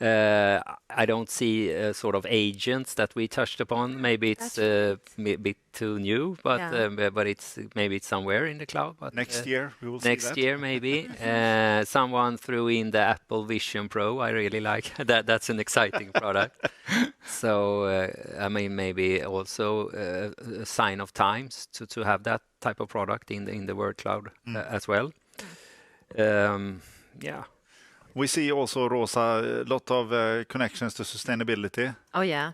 I don't see sort of agents that we touched upon. Maybe it's a bit too new, but it's somewhere in the cloud. But next year we will see that. Next year maybe. Someone threw in the Apple Vision Pro. I really like that. That's an exciting product. So I mean, maybe also a sign of times to have that type of product in the word cloud as well. Yeah. We see also, Rosa, a lot of connections to sustainability. Oh, yeah.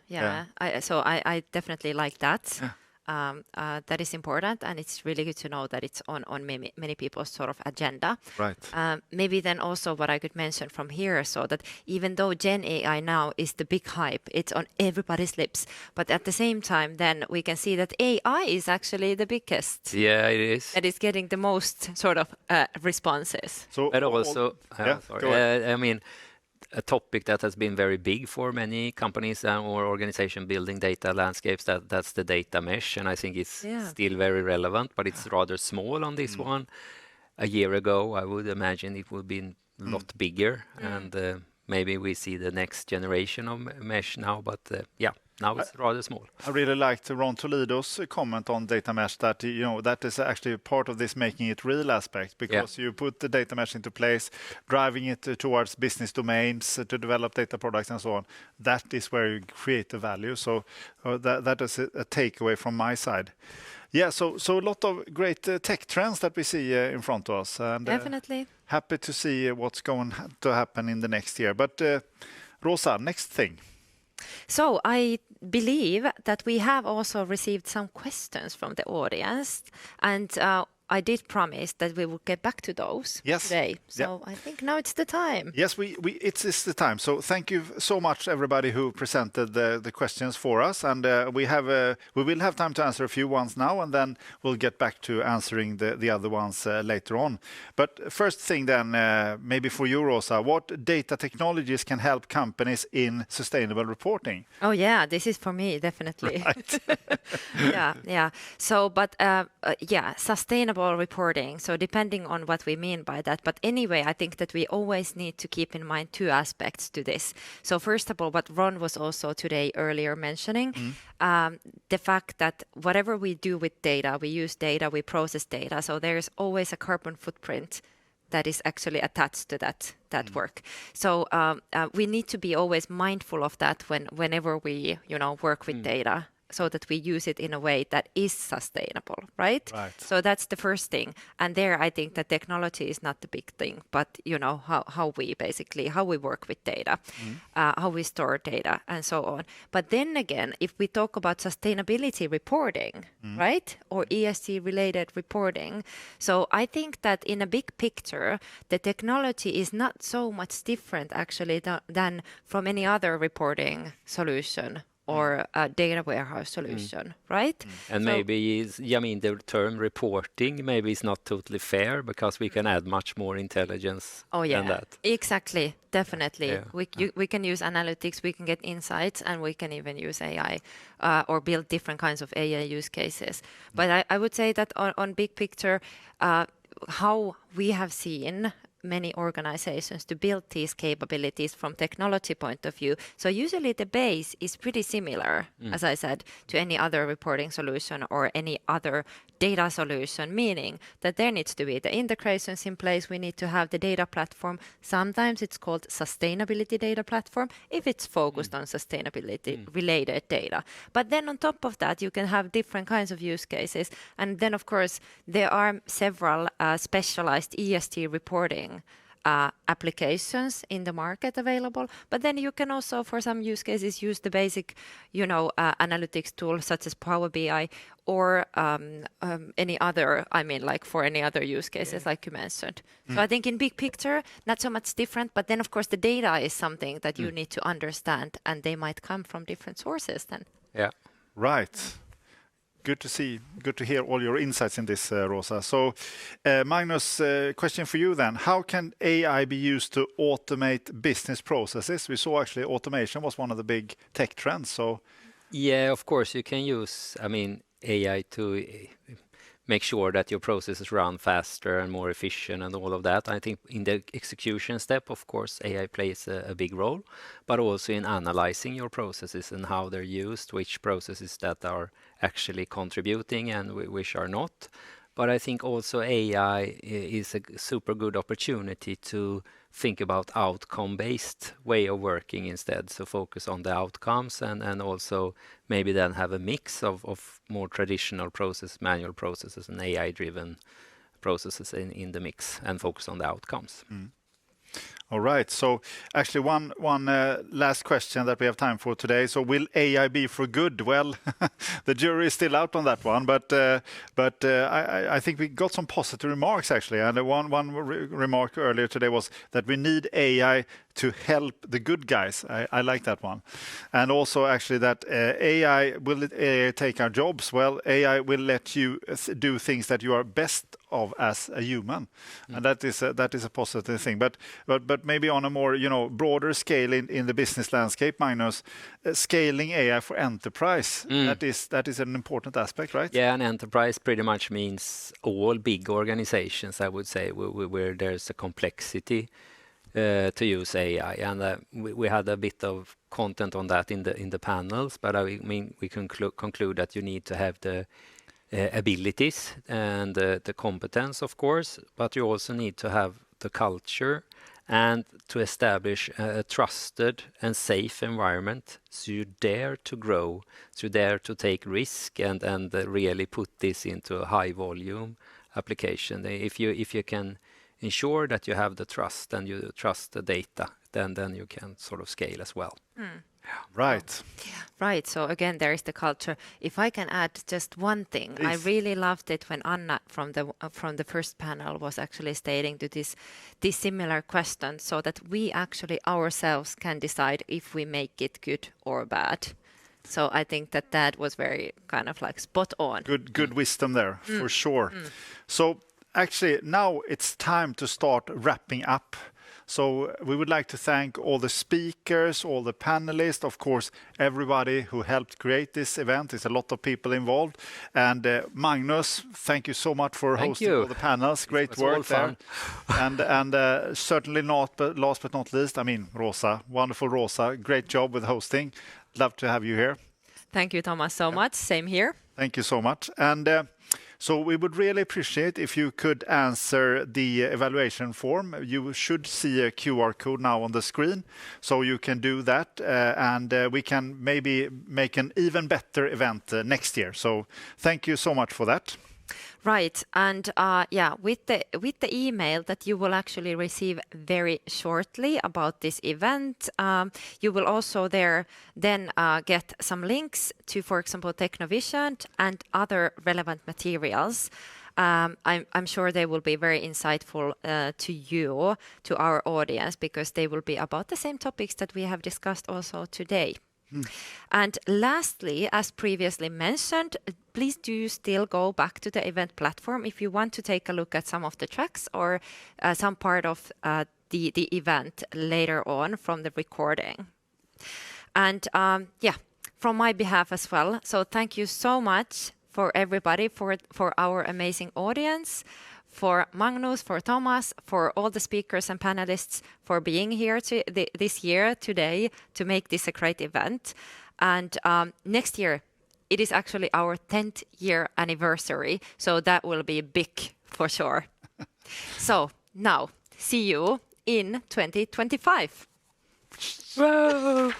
I definitely like that. that is important, and it's really good to know that it's on many people's sort of agenda. Right. Maybe then also what I could mention from here, so that even though Gen AI now is the big hype, it's on everybody's lips, but at the same time, then we can see that AI is actually the biggest. Yeah, it is. That is getting the most sort of responses. So But also, yeah, sorry, go ahead. I mean, a topic that has been very big for many companies or organization building data landscapes, that's the data mesh, and I think it's still very relevant, but it's rather small on this one. A year ago, I would imagine it would be a lot bigger, and maybe we see the next generation of mesh now, but now it's rather small. I really liked Ron Toledo's comment on data mesh, that that is actually part of this making it real aspect, because you put the data mesh into place, driving it towards business domains to develop data products and so on. That is where you create the value. So that is a takeaway from my side. Yeah, so a lot of great tech trends that we see in front of us, and Definitely. Happy to see what's going to happen in the next year. But Rosa, next thing. So I believe that we have also received some questions from the audience, and I did promise that we would get back to those today. So I think now it's the time. Yes, it's the time. So thank you so much, everybody who presented the questions for us, and we will have time to answer a few ones now, and then we'll get back to answering the other ones later on. But first thing then, maybe for you, Rosa, what data technologies can help companies in sustainable reporting? Oh yeah, this is for me, definitely. Right. Yeah. So, but sustainable reporting. So depending on what we mean by that. But anyway, I think that we always need to keep in mind two aspects to this. So first of all, what Ron was also today earlier mentioning, the fact that whatever we do with data, we use data, we process data. So there's always a carbon footprint that is actually attached to that work. So we need to be always mindful of that whenever we work with data, so that we use it in a way that is sustainable, right? So that's the first thing. And there I think that technology is not the big thing, but how we work with data, how we store data and so on. But then again, if we talk about sustainability reporting, right? Or ESG related reporting. So I think that in a big picture, the technology is not so much different actually than from any other reporting solution or a data warehouse solution, right? And maybe the term reporting maybe is not totally fair, because we can add much more intelligence than that. Exactly, definitely. Yeah. We can use analytics, we can get insights, and we can even use AI or build different kinds of AI use cases. But I would say that on big picture, how we have seen many organizations to build these capabilities from technology point of view. So usually the base is pretty similar, as I said, to any other reporting solution or any other data solution, meaning that there needs to be the integrations in place. We need to have the data platform. Sometimes it's called sustainability data platform if it's focused on sustainability related data. But then on top of that, you can have different kinds of use cases. And then, of course, there are several specialized ESG reporting applications in the market available, but then you can also, for some use cases, use the basic, analytics tool such as Power BI or any other. Like for any other use cases, like you mentioned. So I think in big picture, not so much different, but then of course the data is something that you need to understand, and they might come from different sources then. Yeah. Right. Good to hear all your insights in this, Rosa. So, Magnus, question for you then. How can AI be used to automate business processes? We saw actually automation was one of the big tech trends. So, yeah, of course you can use, AI to make sure that your processes run faster and more efficient and all of that. I think in the execution step, of course, AI plays a big role, but also in analyzing your processes and how they're used, which processes that are actually contributing and which are not. But I think also AI is a super good opportunity to think about outcome-based way of working instead. So focus on the outcomes and also maybe then have a mix of more traditional manual processes and AI-driven processes in the mix, and focus on the outcomes. All right. So actually, one last question that we have time for today. So will AI be for good? Well, the jury is still out on that one, but I think we got some positive remarks actually. And one remark earlier today was that we need AI to help the good guys. I like that one. And also actually that will AI take our jobs? Well, AI will let you do things that you are best of as a human, and that is a positive thing. But maybe on a more broader scale in the business landscape, Magnus, scaling AI for enterprise, that is an important aspect, right? Yeah, and enterprise pretty much means all big organizations, I would say, where there's a complexity to use AI, and we had a bit of content on that in the panels. But I mean, we conclude that you need to have the abilities and the competence, of course, but you also need to have the culture and to establish a trusted and safe environment, so you dare to grow, so you dare to take risk and really put this into a high volume application. If you can ensure that you have the trust and you trust the data, then you can sort of scale as well. Right. Right. So again, there is the culture. If I can add just one thing, Please. I really loved it when Anna from the first panel was actually stating to this similar question, so that we actually ourselves can decide if we make it good or bad. So I think that was very kind of like spot on. Good wisdom there, for sure. So actually, now it's time to start wrapping up. So we would like to thank all the speakers, all the panelists, of course, everybody who helped create this event. There's a lot of people involved. And Magnus, thank you so much for hosting all the panels. Great work there. And certainly not, but last but not least, I mean, Rosa, wonderful Rosa, great job with hosting. Love to have you here. Thank you, Thomas, so much. Same here. Thank you so much. And so we would really appreciate if you could answer the evaluation form. You should see a QR code now on the screen, so you can do that, and we can maybe make an even better event next year. So thank you so much for that. Right, and with the email that you will actually receive very shortly about this event, you will also there then get some links to, for example, Technovision and other relevant materials. I'm sure they will be very insightful to you, to our audience, because they will be about the same topics that we have discussed also today. And lastly, as previously mentioned, please do still go back to the event platform if you want to take a look at some of the tracks or some part of the event later on from the recording. And from my behalf as well. So thank you so much for everybody, for our amazing audience, for Magnus, for Thomas, for all the speakers and panelists for being here this year, today, to make this a great event. And next year, it is actually our 10th year anniversary, so that will be big for sure. So now, see you in 2025. Whoa!